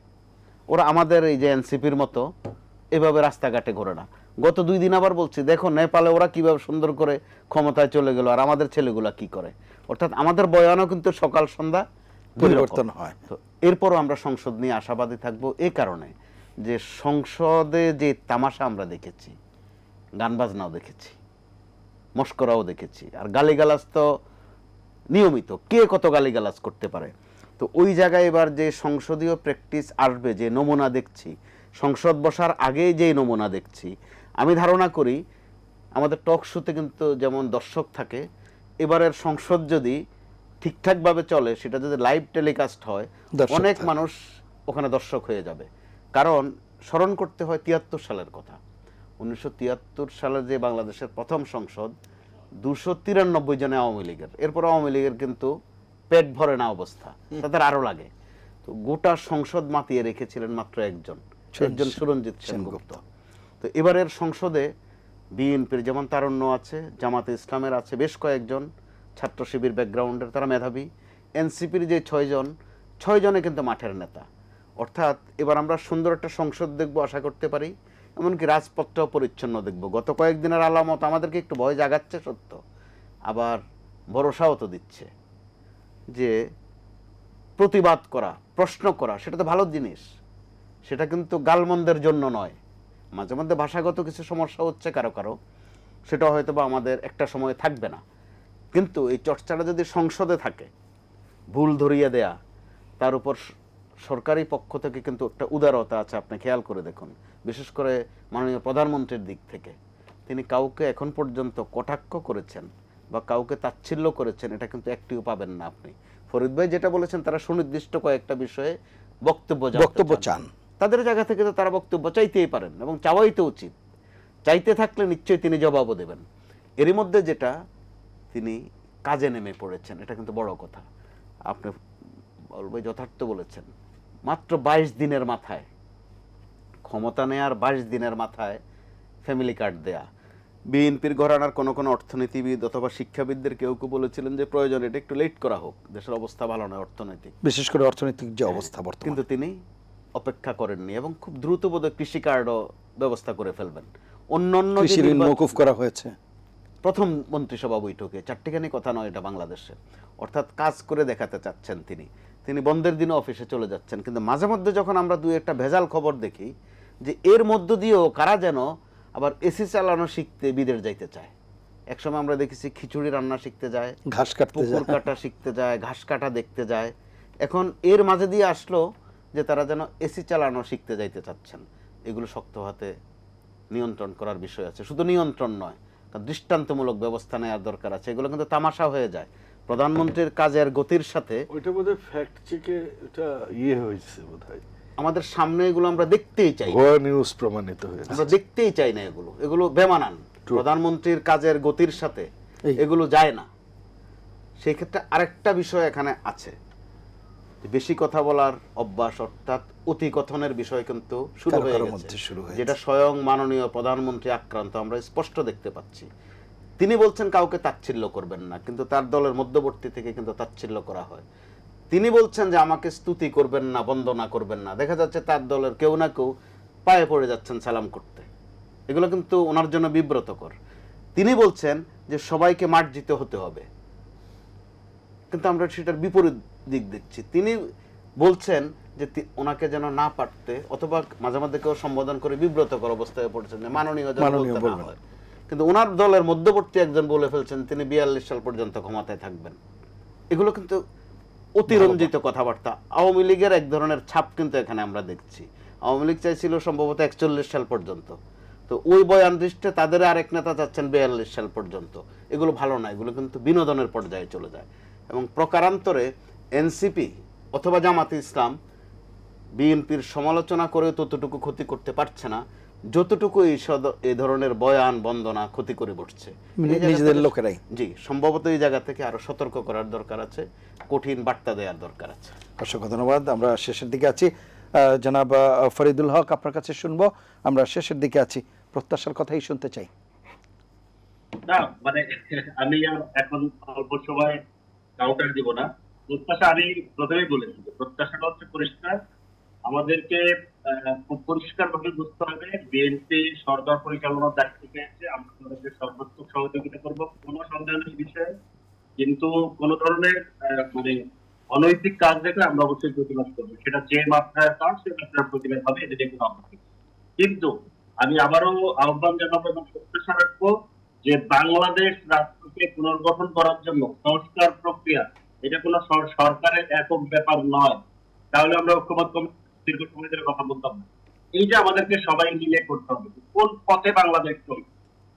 S4: ওরা আমাদের এই যে এনসিপির মতো এভাবে রাস্তাঘাটে ঘোরে না। গত 2 দিন আবার বলছি, দেখো নেপালে ওরা কিভাবে সুন্দর করে ক্ষমতায় চলে গেল, আর আমাদের ছেলেগুলা কি করে। অর্থাৎ আমাদের বয়ানও কিন্তু সকাল সন্ধ্যা
S1: পরিবর্তন হয়।
S4: তো এরপরও আমরা সংসদ নিয়ে আশাবাদী থাকবো এই কারণে যে সংসদে যে তামাশা আমরা দেখেছি, গান বাজনাও দেখেছি, মস্করাও দেখেছি, আর গালিগালাজ তো নিয়মিত, কে কত গালিগালাজ করতে পারে। তো ওই জায়গায় এবার যে সংসদীয় প্র্যাকটিস আসবে, যে নমুনা দেখছি, সংসদ বসার আগেই যেই নমুনা দেখছি, আমি ধারণা করি আমাদের টক শোতে কিন্তু যেমন দর্শক থাকে, এবারের সংসদ যদি ঠিকঠাকভাবে চলে, সেটা যদি লাইভ টেলিকাস্ট হয়,
S1: দর্শক
S4: অনেক
S1: থাকবে।
S4: মানুষ ওখানে দর্শক হয়ে যাবে। কারণ স্মরণ করতে হয় 73 সালের কথা। 1973 সালে যে বাংলাদেশের প্রথম সংসদ, 293 জনে আওয়ামী লীগের, এরপর আওয়ামী লীগের কিন্তু পেট ভরে না অবস্থা, তাদের আরো লাগে। তো গোটা সংসদ মাতিয়ে রেখেছিলেন মাত্র একজন সুরঞ্জিত সেনগুপ্ত। তো এবারের সংসদে বিএনপির যেমন তারুণ্য আছে, জামাতে ইসলামের আছে বেশ কয়েকজন, ছাত্র শিবির ব্যাকগ্রাউন্ডের, তারা মেধাবী। এনসিপির যে 6 জনে কিন্তু মাঠের নেতা। অর্থাৎ এবার আমরা সুন্দর একটা সংসদ দেখবো আশা করতে পারি, এমনকি রাজপথটাও পরিচ্ছন্ন দেখব। গত কয়েকদিনের আলামত আমাদেরকে একটু ভয় জাগাচ্ছে সত্য, আবার ভরসাও তো দিচ্ছে যে প্রতিবাদ করা, প্রশ্ন করা, সেটা তো ভালো জিনিস, সেটা কিন্তু গালমন্দের জন্য নয়। মাঝে মধ্যে ভাষাগত কিছু সমস্যা হচ্ছে কারো কারো, সেটা হয়তো বা আমাদের একটা সময় থাকবে না, কিন্তু এই চর্চাটা যদি সংসদে থাকে, ভুল ধরিয়ে দেয়া, তার উপর সরকারি পক্ষ থেকে কিন্তু একটা উদারতা আছে, আপনি খেয়াল করে দেখুন, বিশেষ করে মাননীয় প্রধানমন্ত্রীর দিক থেকে। তিনি কাউকে এখন পর্যন্ত কটাক্ষ করেছেন বা কাউকে তাচ্ছিল্য করেছেন, এটা কিন্তু একটিও পাবেন না আপনি। ফরিদ ভাই যেটা বলেছেন, তারা সুনির্দিষ্ট কয়েকটা বিষয়ে বক্তব্য
S1: চান,
S4: তাদের জায়গা থেকে তো তারা বক্তব্য চাইতেই পারেন এবং চাওয়াই তো উচিত। চাইতে থাকলে নিশ্চয়ই তিনি জবাবও দেবেন। এরই মধ্যে যেটা তিনি কাজে নেমে পড়েছেন, এটা কিন্তু বড় কথা। আপনি বলবো যথার্থ বলেছেন, মাত্র 22 দিনের মাথায় ক্ষমতা নেয়ার 22 দিনের মাথায় ফ্যামিলি কার্ড দেয়া। বিএনপির ঘরানার কোনো অর্থনীতিবিদ অথবা শিক্ষাবিদদের কেউ কেউ বলেছিলেন যে প্রয়োজন এটা একটু লেট করা হোক, দেশের অবস্থা ভালো নয় অর্থনৈতিক,
S1: বিশেষ করে অর্থনৈতিক যে অবস্থা বর্তমানে।
S4: কিন্তু তিনি অপেক্ষা করেননি এবং খুব দ্রুত বোধহয় কৃষি কার্ডও ব্যবস্থা করে ফেলবেন। অন্যান্য
S1: কৃষি ঋণ মওকুফ করা হয়েছে
S4: প্রথম মন্ত্রিসভা বৈঠকে, চারটিখানি কথা নয় এটা বাংলাদেশে। অর্থাৎ কাজ করে দেখাতে চাচ্ছেন তিনি বন্ধের দিনে অফিসে চলে যাচ্ছেন। কিন্তু মাঝে মধ্যে যখন আমরা দুই একটা ভেজাল খবর দেখি, যে এর মধ্য দিয়েও কারা যেন আবার এসি চালানো শিখতে বিদেশ যাইতে চায়, একসময় আমরা দেখেছি খিচুড়ি রান্না শিখতে যায়,
S1: ঘাস কাটতে
S4: পুকুর
S1: যায়।
S4: কাটা শিখতে যায়, ঘাস কাটা দেখতে যায়। এখন এর মাঝে দিয়ে আসলো যে তারা যেন এসি চালানো শিখতে যাইতে চাচ্ছেন। এগুলো শক্ত হাতে নিয়ন্ত্রণ করার বিষয় আছে। শুধু নিয়ন্ত্রণ নয়, কারণ দৃষ্টান্তমূলক ব্যবস্থা নেওয়ার দরকার আছে। এগুলো কিন্তু তামাশা হয়ে যায় প্রধানমন্ত্রীর কাজের গতির সাথে।
S3: ওইটা বোধহয় ফ্যাক্ট চেকে এটা ইয়ে হয়েছে বোধহয়,
S4: আমাদের সামনে এগুলো আমরা দেখতেই চাই,
S3: ভুয়া নিউজ প্রমাণিত হয়েছে।
S4: আমরা দেখতেই চাই না। এগুলো বেমানান। প্রধানমন্ত্রীর কাজের গতির সাথে এগুলো যায় না। সেই ক্ষেত্রে আরেকটা বিষয় এখানে আছে, বেশি কথা বলার অভ্যাস, অর্থাৎ অতি কথনের বিষয় কিন্তু শুরু হয়ে গেছে, যেটা স্বয়ং মাননীয় প্রধানমন্ত্রী আক্রান্ত। আমরা স্পষ্ট দেখতে পাচ্ছি তিনি বলছেন কাউকে তাচ্ছিল্য করবেন না, কিন্তু তার দলের মধ্যবর্তী থেকে কিন্তু তাচ্ছিল্য করা হয়। তিনি বলছেন যে আমাকে স্তুতি করবেন না, বন্দনা করবেন না, দেখা যাচ্ছে তার দলের কেউ না কেউ পায়ে পড়ে যাচ্ছেন সালাম করতে। এগুলো কিন্তু ওনার জন্য বিব্রতকর। তিনি বলছেন যে সবাইকে মার্জিত হতে হবে, কিন্তু আমরা সেটার বিপরীত দিক দেখছি। তিনি বলছেন যে ওনাকে যেন না পারতে, অথবা মাঝে মাঝে কেউ সম্বোধন করে বিব্রতকর অবস্থায় পড়েছেন যে মাননীয় যেন বলতে না হয়। কিন্তু ওনার দলের মধ্যবর্তী একজন বলে ফেলছেন তিনি 42 সাল পর্যন্ত ক্ষমতায় থাকবেন। এগুলো কিন্তু অতিরঞ্জিত কথাবার্তা। আওয়ামী লীগের এক ধরনের ছাপ কিন্তু এখানে আমরা দেখছি। আওয়ামী লীগ চাইছিল সম্ভবত 41 সাল পর্যন্ত, তো ওই বয়ান দৃষ্টে তাদের আরেক নেতা চাচ্ছেন 42 সাল পর্যন্ত। এগুলো ভালো না, এগুলো কিন্তু বিনোদনের পর্যায়ে চলে যায়। এবং প্রকারান্তরে এনসিপি অথবা জামাতে ইসলাম বিএনপির সমালোচনা করে ততটুকু ক্ষতি করতে পারছে না যতটুকু এই ধরনের বয়ান বন্দনা ক্ষতি করে বসছে
S1: নিজেদের লোকেরাই।
S4: জি, সম্ভবত এই জায়গা থেকে আরো সতর্ক করার দরকার আছে, কঠিন বার্তা দেওয়ার দরকার আছে।
S1: অসংখ্য ধন্যবাদ। আমরা শেষের দিকে আছি। জনাব ফরিদুল হক, আপনার কাছে শুনবো। আমরা শেষের দিকে আছি, প্রত্যাশার কথাই শুনতে চাই।
S2: না মানে আমি এখন অল্প সময় কাউন্টার দিব না। প্রত্যাশা আমি প্রথমেই বলেছি, প্রত্যাশাটা হচ্ছে পরিষ্কার। আমাদেরকে খুব পরিষ্কার ভাবে বুঝতে হবে বিএনপি সরকার পরিচালনার দায়িত্ব পেয়েছে, আমরা তাদেরকে সর্বাত্মক সহযোগিতা করবো, কোনো সন্দেহ নেই বিষয়ে। কিন্তু কোন ধরনের মানে অনৈতিক কাজ দেখলে আমরা অবশ্যই প্রতিবাদ করবো, সেটা যে মাত্রার কাজ সে মাত্রার প্রতিবাদ হবে, এটা দেখুন অবশ্যই। কিন্তু আমি আবারও আহ্বান জানাবো এবং প্রত্যাশা রাখবো যে বাংলাদেশ রাষ্ট্রকে পুনর্গঠন করার জন্য সংস্কার প্রক্রিয়া এটা কোনো সরকারের একক ব্যাপার নয়। তাহলে আমরা ঐক্যমত কমিটি দীর্ঘ সময় ধরে কথা বলতাম না। এই যে আমাদেরকে সবাই মিলে করতে হবে কোন পথে বাংলাদেশ চলবে।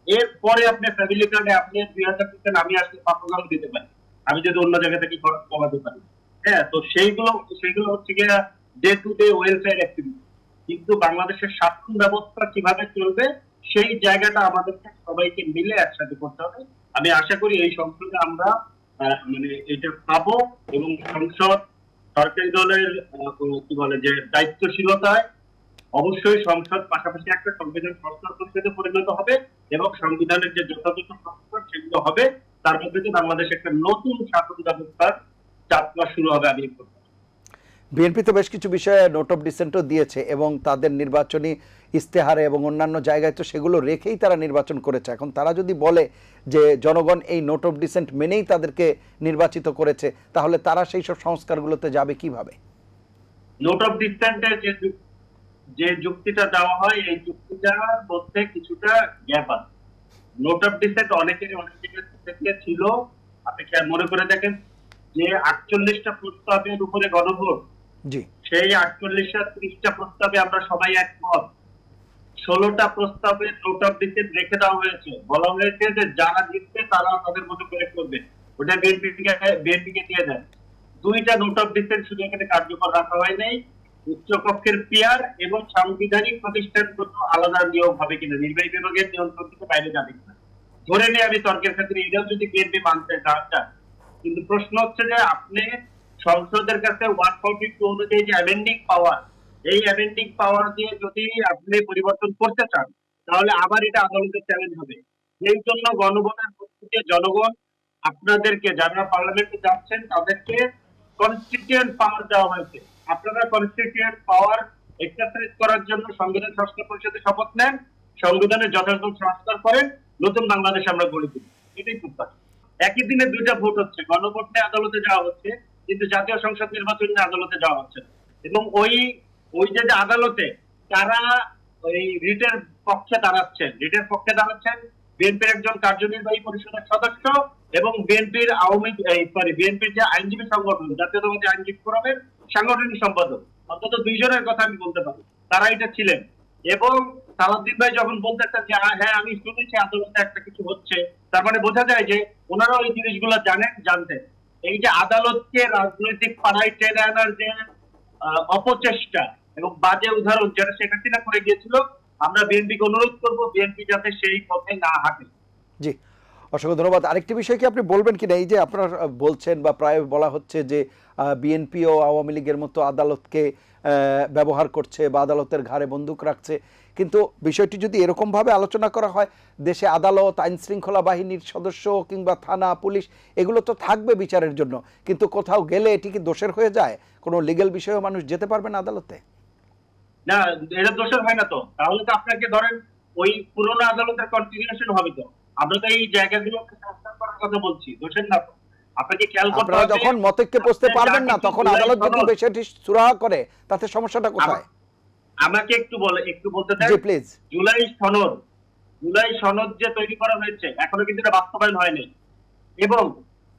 S2: এরপরে আপনি ফ্যামিলি কার্ডে আপনি 2000 দিচ্ছেন, আমি আসলে 5,000 দিতে পারি, আমি যদি অন্য জায়গা থেকে খরচ কমাতে পারি। হ্যাঁ, তো সেইগুলো হচ্ছে গিয়ে day to day welfare activity. কিন্তু বাংলাদেশের শাসন ব্যবস্থা কিভাবে চলবে সেই জায়গাটা আমাদেরকে সবাইকে মিলে একসাথে করতে হবে। আমি আশা করি এই সংসদে আমরা মানে এটা পাবো এবং সংসদ সরকারি দলের কি বলে যে দায়িত্বশীলতায় অবশ্যই সংসদ পাশাপাশি একটা সংবিধান সংস্কার পরিষদে পরিণত হবে এবং সংবিধানের যে যথাযথ সংস্কার সেগুলো হবে। তার মধ্যে দিয়ে বাংলাদেশে একটা নতুন শাসন ব্যবস্থার যাত্রা শুরু হবে। আমি
S1: বিএনপি তো বেশ কিছু বিষয়ে নোট অফ ডিসেন্টও দিয়েছে এবং তাদের নির্বাচনী ইস্তেহারে এবং অন্যান্য জায়গায় তো সেগুলো রেখেই তারা নির্বাচন করেছে। এখন তারা যদি বলে যে জনগণ এই নোট অফ ডিসেন্ট মেনেই তাদেরকে নির্বাচিত করেছে, তাহলে তারা সেই সব সংস্কারগুলোতে যাবে কিভাবে?
S2: নোট অফ ডিসেন্টের যে যুক্তিটা দেওয়া হয় এই যুক্তিটার মধ্যে কিছুটা গ্যাপ আছে। নোট অফ ডিসেন্ট অনেকেরই অনেক থেকে ছিল। আপনি মনে করে দেখেন যে 48টা প্রস্তাবের উপরে গণভোট,
S1: জি,
S2: সেই 48টা 30টা প্রস্তাবে আমরা সবাই একমত। 16টা প্রস্তাবে নোট অফ ডিসেন্ট রেখে দেওয়া হয়েছে, বলা হয়েছে যে যারা জিতবে তারা তাদের মতো করে করবে, ওটা বিএনপিকে দিয়ে দেন। 2টা নোট অফ ডিসেন্ট শুধু এখানে কার্যকর রাখা হয় নাই, উচ্চকক্ষের পিয়ার এবং সাংবিধানিক প্রতিষ্ঠানগত আলাদা নিয়োগ হবে কিনা, নির্বাহী বিভাগের নিয়ন্ত্রণ থেকে বাইরে যাবে কিনা। ধরে নিয়ে আমি তর্কের ক্ষেত্রে এটাও যদি বিএনপি মানতে চান, কিন্তু প্রশ্ন হচ্ছে যে আপনি সংসদের কাছে 142 অনুযায়ী যে অ্যামেন্ডিং পাওয়ার, এই অ্যামেন্ডিং পাওয়ার দিয়ে যদি আপনি পরিবর্তন করতে চান তাহলে আবার এটা আদালতের চ্যালেঞ্জ হবে। এই জন্য গণভোটের প্রস্তুতি জনগণ আপনাদেরকে যারা পার্লামেন্টে যাচ্ছেন তাদেরকে কনস্টিটিউয়েন্ট পাওয়ার দেওয়া হয়েছে। আপনারা কনস্টিটিউয়েন্ট পাওয়ার এক্সারসাইজ করার জন্য সংবিধান সংস্কার পরিষদে শপথ নেন, সংবিধানের যথাযথ সংস্কার করেন, নতুন বাংলাদেশ আমরা গড়ে তুলি। এটাই প্রত্যাশা। একই দিনে 2টা ভোট হচ্ছে, গণভোট নিয়ে আদালতে যাওয়া হচ্ছে কিন্তু জাতীয় সংসদ নির্বাচন নিয়ে আদালতে যাওয়া হচ্ছে না। এবং ওই যে আদালতে তারা ওই রিটের পক্ষে দাঁড়াচ্ছেন বিএনপির একজন কার্যনির্বাহী পরিষদের সদস্য এবং বিএনপির বিএনপির যে আইনজীবী সংগঠন জাতীয়তাবাদী আইনজীবী ফোরামের সাংগঠনিক সম্পাদক, অন্তত দুইজনের কথা আমি বলতে পারি, তারা এটা ছিলেন। এবং সালাউদ্দিন ভাই যখন বলতেছেন যে হ্যাঁ আমি শুনেছি আদালতে একটা কিছু হচ্ছে, তার মানে বোঝা যায় যে ওনারাও এই জিনিসগুলো জানতেন। এই যে আদালতকে রাজনৈতিক পাড়ায় টেনে আনার যে অপচেষ্টা এবং বাজে উদাহরণ যেটা শেখ হাসিনা করে গিয়েছিল, আমরা বিএনপিকে অনুরোধ করব বিএনপি যাতে সেই পথে না হাঁটে।
S1: জি, অসংখ্য ধন্যবাদ। আরেকটি বিষয় কি আপনি বলবেন কিনা, এই যে আপনারা বলছেন বা প্রায় বলা হচ্ছে যে বিএনপি ও আওয়ামী লীগের মতো আদালতকে ব্যবহার করছে বা আদালতের ঘাড়ে বন্দুক রাখছে, কিন্তু বিষয়টি যদি এরকমভাবে আলোচনা করা হয়, দেশে আদালত, আইন শৃঙ্খলা বাহিনীর সদস্য কিংবা থানা, পুলিশ এগুলো তো থাকবে বিচারের জন্য, কিন্তু কোথাও গেলে এটি কি দোষের হয়ে যায়? কোনো লিগ্যাল বিষয়েও মানুষ যেতে পারবে না আদালতে?
S2: না, এটা দোষের হয় না তো। তাহলে তো আপনাকে ধরেন ওই পুরোনো আদালতের কন্টিনিউশন হবে। তো আমরা তো এই জায়গাগুলোকে সংস্কার করার কথা বলছি, দোষের না তো। আপনাকে খেয়াল করতে হবে,
S1: যখন মতৈক্যে পৌঁছতে পারবেন না তখন আদালত যদি বিষয়টি সুরাহা করে, তাতে সমস্যাটা কোথায়?
S2: আমাকে একটু বলতে দেন।
S1: জি প্লিজ।
S2: জুলাই সনদ যে তৈরি করা হয়েছে এখনো কিন্তু এটা বাস্তবায়ন হয়নি। এবং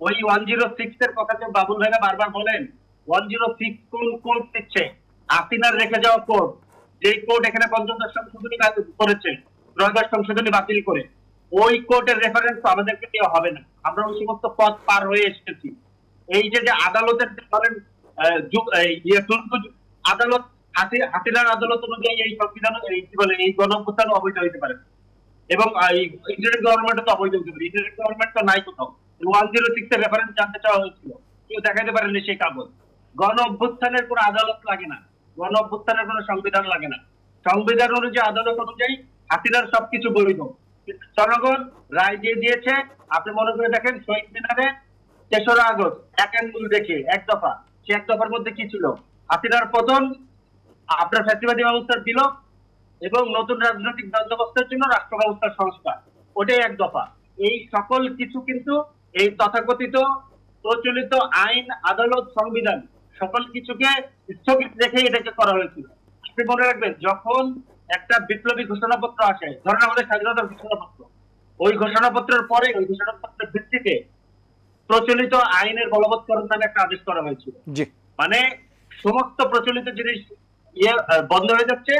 S2: ওই 106 এর কথা যে বাবুল ভাইরা বারবার বলেন, 106 কোন কোড দিচ্ছে? হাসিনার রেখে যাওয়া কোড, যে কোড এখানে 50 সংশোধনী করেছে, 3 সংশোধনী বাতিল করে, ওই কোর্টের রেফারেন্স আমাদেরকে দেওয়া হবে না। আমরা ওই সমস্ত পথ পার হয়ে এসেছি। এই যে আদালতের ধরেন আদালত, হাসিনার আদালত অনুযায়ী এই সংবিধান এই গণঅভ্যুত্থান অবৈধ হইতে পারে এবং ইন্টারিম গভর্নমেন্ট তো অবৈধ হতে পারে। ইন্টারিম গভর্নমেন্ট তো নাই কোথাও। 106 এর রেফারেন্স জানতে চাওয়া হয়েছিল, কেউ দেখাতে পারেননি সেই কাগজ। গণঅভ্যুত্থানের কোনো আদালত লাগে না, গণঅভ্যুত্থানের কোনো সংবিধান লাগে না। সংবিধান অনুযায়ী, আদালত অনুযায়ী হাসিনার সবকিছু বৈধ। কিন্তু জনগণ রায় দিয়ে দিয়েছে। আপনি মনে করে দেখেন, শহীদ মিনারে 3রা আগস্ট এক অ্যাঙ্গুল দেখে এক দফা, সে এক দফার মধ্যে কি ছিল? হাসিনার পতন, আপনার ফ্যাসিবাদী ব্যবস্থার দিল এবং নতুন রাজনৈতিক বন্দোবস্তের জন্য রাষ্ট্র ব্যবস্থার সংস্কার, ওটাই এক দফা। এই সকল কিছু কিন্তু এই তথাকথিত প্রচলিত আইন, আদালত, সংবিধান সকল কিছুকে স্থগিত রেখে এটাকে করা হয়েছিল। আপনি মনে রাখবেন, যখন একটা বিপ্লবী ঘোষণাপত্র আসে, ধরেন আমাদের স্বাধীনতার ঘোষণাপত্র, ওই ঘোষণাপত্রের পরে ওই ঘোষণাপত্রের ভিত্তিতে প্রচলিত আইনের বলবৎকরণ নামে একটা আদেশ করা হয়েছিল। মানে সমস্ত প্রচলিত জিনিস বন্ধ হয়ে যাচ্ছে,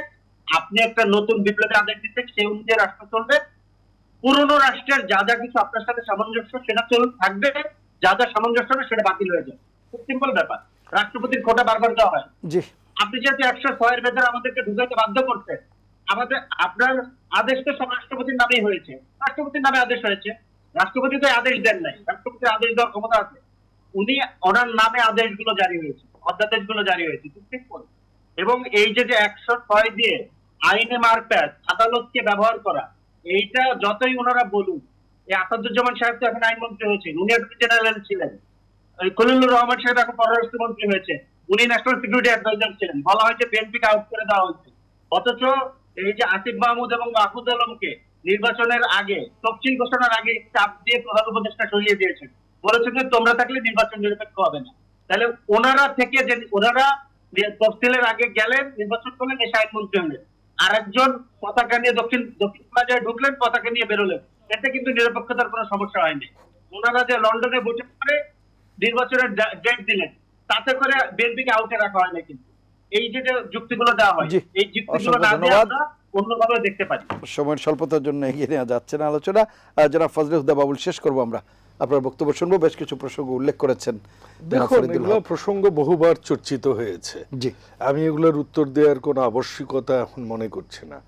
S2: আপনি একটা নতুন বিপ্লবী আদেশ দিতে, সে অনুযায়ী রাষ্ট্র চলবে। পুরনো রাষ্ট্রের যা যা কিছু আপনার সাথে সামঞ্জস্য সেটা থাকবে, যা যা সামঞ্জস্য না সেটা বাতিল হয়ে যাবে। খুব সিম্পল ব্যাপার। রাষ্ট্রপতির খোটা বারবার দেওয়া হয়। আপনি যেহেতু 106 এর ভেতরে আমাদেরকে ঢুকাইতে বাধ্য করতে, আপনার আদেশ তো সব রাষ্ট্রপতির নামেই হয়েছে, রাষ্ট্রপতির নামে আদেশ হয়েছে। রাষ্ট্রপতি তো আদেশ দেন নাই, রাষ্ট্রপতির আদেশ দেওয়ার ক্ষমতা আছে। ওনার নামে আদেশগুলো জারি হয়েছে, অধ্যাদেশগুলো জারি হয়েছে। এবং এই যে 106 দিয়ে আইনে মারপ্যাচ, আদালতকে ব্যবহার করা, এইটা যতই ওনারা বলুন, এই আসাদুজ্জামান সাহেব তো এখন আইনমন্ত্রী হয়েছে, উনি অ্যাটর্নি জেনারেল ছিলেন। খলিলুর রহমান সাহেব এখন পররাষ্ট্রমন্ত্রী হয়েছে, উনি ন্যাশনাল সিকিউরিটি অ্যাডভাইজার ছিলেন। বলা হয়েছে বিএনপিকে আউট করে দেওয়া হয়েছে। অথচ এই যে আসিফ মাহমুদ এবং মাহফুজ আলমকে নির্বাচনের আগে, তফসিল ঘোষণার আগে চাপ দিয়ে প্রধান উপদেষ্টা সরিয়ে দিয়েছেন, বলেছেন যে তোমরা থাকলে নির্বাচন নিরপেক্ষ হবে না। তাহলে ওনারা থেকে যে ওনারা তফসিলের আগে গেলেন, নির্বাচন করলেন, এসে আইনমন্ত্রী হলেন। আরেকজন পতাকা নিয়ে দক্ষিণ প্লাজায় ঢুকলেন, পতাকা নিয়ে বেরোলেন। এতে কিন্তু নিরপেক্ষতার কোনো সমস্যা হয়নি। ওনারা যে লন্ডনে বসে করে নির্বাচনের ডেট দিলেন, তাতে করে বিএনপিকে আউটে রাখা হয় না। কিন্তু এই যে যুক্তিগুলো দেওয়া হয়, এই যুক্তিগুলো না দিয়ে আমরা অন্যভাবে দেখতে পারি।
S1: সময়ের স্বল্পতার জন্য এগিয়ে নেওয়া যাচ্ছে না আলোচনা। যারা ফজলে হুদা বাবুল, শেষ করবো আমরা, আপনার বক্তব্য শুনবো। বেশ কিছু প্রসঙ্গ উল্লেখ করেছেন।
S3: দেখুন, এগুলো প্রসঙ্গ বহুবার চর্চিত হয়েছে। আমি এগুলোর উত্তর দেওয়ার কোনো আবশ্যকতা এখন মনে করছি না।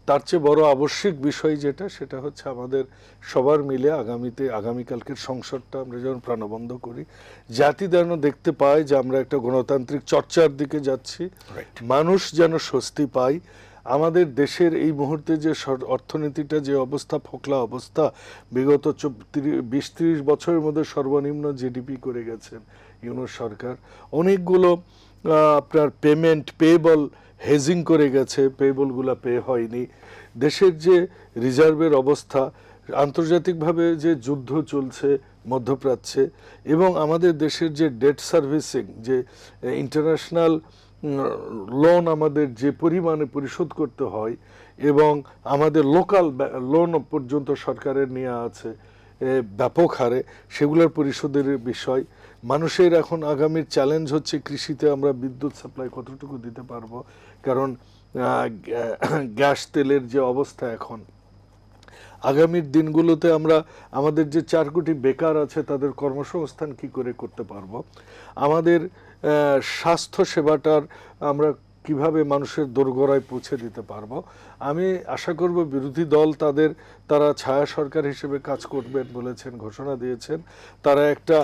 S3: তার চেয়ে বড় আবশ্যিক বিষয় যেটা, সেটা হচ্ছে আমাদের সবার মিলে আগামীকালকের সংসদটা আমরা যখন প্রাণবন্ধ করি, জাতি যেন দেখতে পায় যে আমরা একটা গণতান্ত্রিক চর্চার দিকে যাচ্ছি, মানুষ যেন স্বস্তি পায়। আমাদের দেশের এই মুহূর্তে যে অর্থনীতিটা যে অবস্থা, ফোকলা অবস্থা, বিগত 20-30 বছরের মধ্যে সর্বনিম্ন জিডিপি করে গেছেন ইউনূস সরকার। অনেকগুলো আপনার পেয়েবল হেজিং করে গেছে, পেয়েবলগুলো পে হয়নি। দেশের যে রিজার্ভের অবস্থা, আন্তর্জাতিকভাবে যে যুদ্ধ চলছে মধ্যপ্রাচ্যে, এবং আমাদের দেশের যে ডেট সার্ভিসিং, যে ইন্টারন্যাশনাল লোন আমাদের যে পরিমাণে পরিশোধ করতে হয় এবং আমাদের লোকাল লোন পর্যন্ত সরকারের নিয়ে আছে ব্যাপক হারে, সেগুলোর পরিশোধের বিষয়। মানুষের এখন আগামীর চ্যালেঞ্জ হচ্ছে কৃষিতে আমরা বিদ্যুৎ সাপ্লাই কতটুকু দিতে পারবো, কারণ গ্যাস তেলের যে অবস্থা এখন, আগামীর দিনগুলোতে আমরা আমাদের যে 4 কোটি বেকার আছে তাদের কর্মসংস্থান কি করে করতে পারবো, আমাদের স্বাস্থ্য সেবাটার আমরা কিভাবে মানুষের দোরগোড়ায় পৌঁছে দিতে পারবো। আমি আশা করব বিরোধী দল তারা ছায়া সরকার হিসেবে কাজ করবেন বলেছেন, ঘোষণা দিয়েছেন। তারা একটা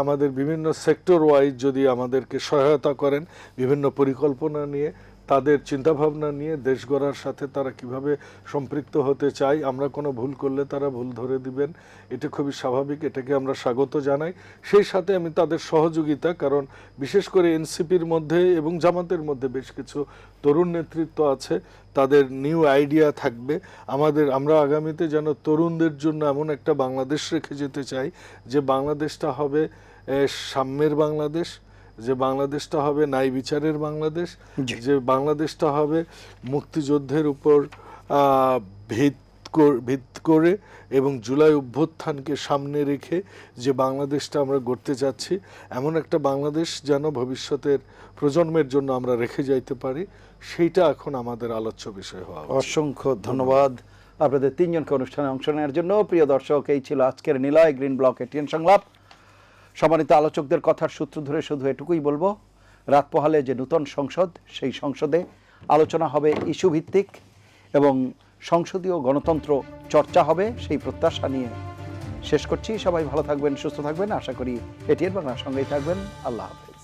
S3: আমাদের বিভিন্ন সেক্টর ওয়াইজ যদি আমাদেরকে সহায়তা করেন বিভিন্ন পরিকল্পনা নিয়ে, তাদের চিন্তাভাবনা নিয়ে দেশ গড়ার সাথে তারা কিভাবে সম্পৃক্ত হতে চায়, আমরা কোনো ভুল করলে তারা ভুল ধরে দিবেন, এটা খুবই স্বাভাবিক, এটাকে আমরা স্বাগত জানাই। সেই সাথে আমি তাদের সহযোগিতা, কারণ বিশেষ করে এনসিপির মধ্যে এবং জামাতের মধ্যে বেশ কিছু তরুণ নেতৃত্ব আছে, তাদের নিউ আইডিয়া থাকবে। আমরা আগামীতে যেন তরুণদের জন্য এমন একটা বাংলাদেশ রেখে যেতে চাই যে বাংলাদেশটা হবে সাম্যের বাংলাদেশ, যে বাংলাদেশটা হবে ন্যায় বিচারের বাংলাদেশ, যে বাংলাদেশটা হবে মুক্তিযুদ্ধের উপর ভিত করে এবং জুলাই অভ্যুত্থানকে সামনে রেখে যে বাংলাদেশটা আমরা গড়তে যাচ্ছি, এমন একটা বাংলাদেশ যেন ভবিষ্যতের প্রজন্মের জন্য আমরা রেখে যাইতে পারি, সেইটা এখন আমাদের আলোচ্য বিষয় হওয়া উচিত।
S1: অসংখ্য ধন্যবাদ আপনাদের তিনজনকে অনুষ্ঠানে অংশ নেওয়ার জন্য। প্রিয় দর্শক, এই ছিল আজকের নিলয় গ্রিন ব্লক এটিএন সংলাপ। সম্মানিত আলোচকদের কথার সূত্র ধরে শুধু এটুকুই বলবো, রাত পোহালে যে নূতন সংসদ, সেই সংসদে আলোচনা হবে ইস্যু ভিত্তিক এবং সংসদীয় গণতন্ত্র চর্চা হবে, সেই প্রত্যাশা নিয়ে শেষ করছি। সবাই ভালো থাকবেন, সুস্থ থাকবেন, আশা করি এটিএন বাংলার সঙ্গেই থাকবেন। আল্লাহ হাফেজ।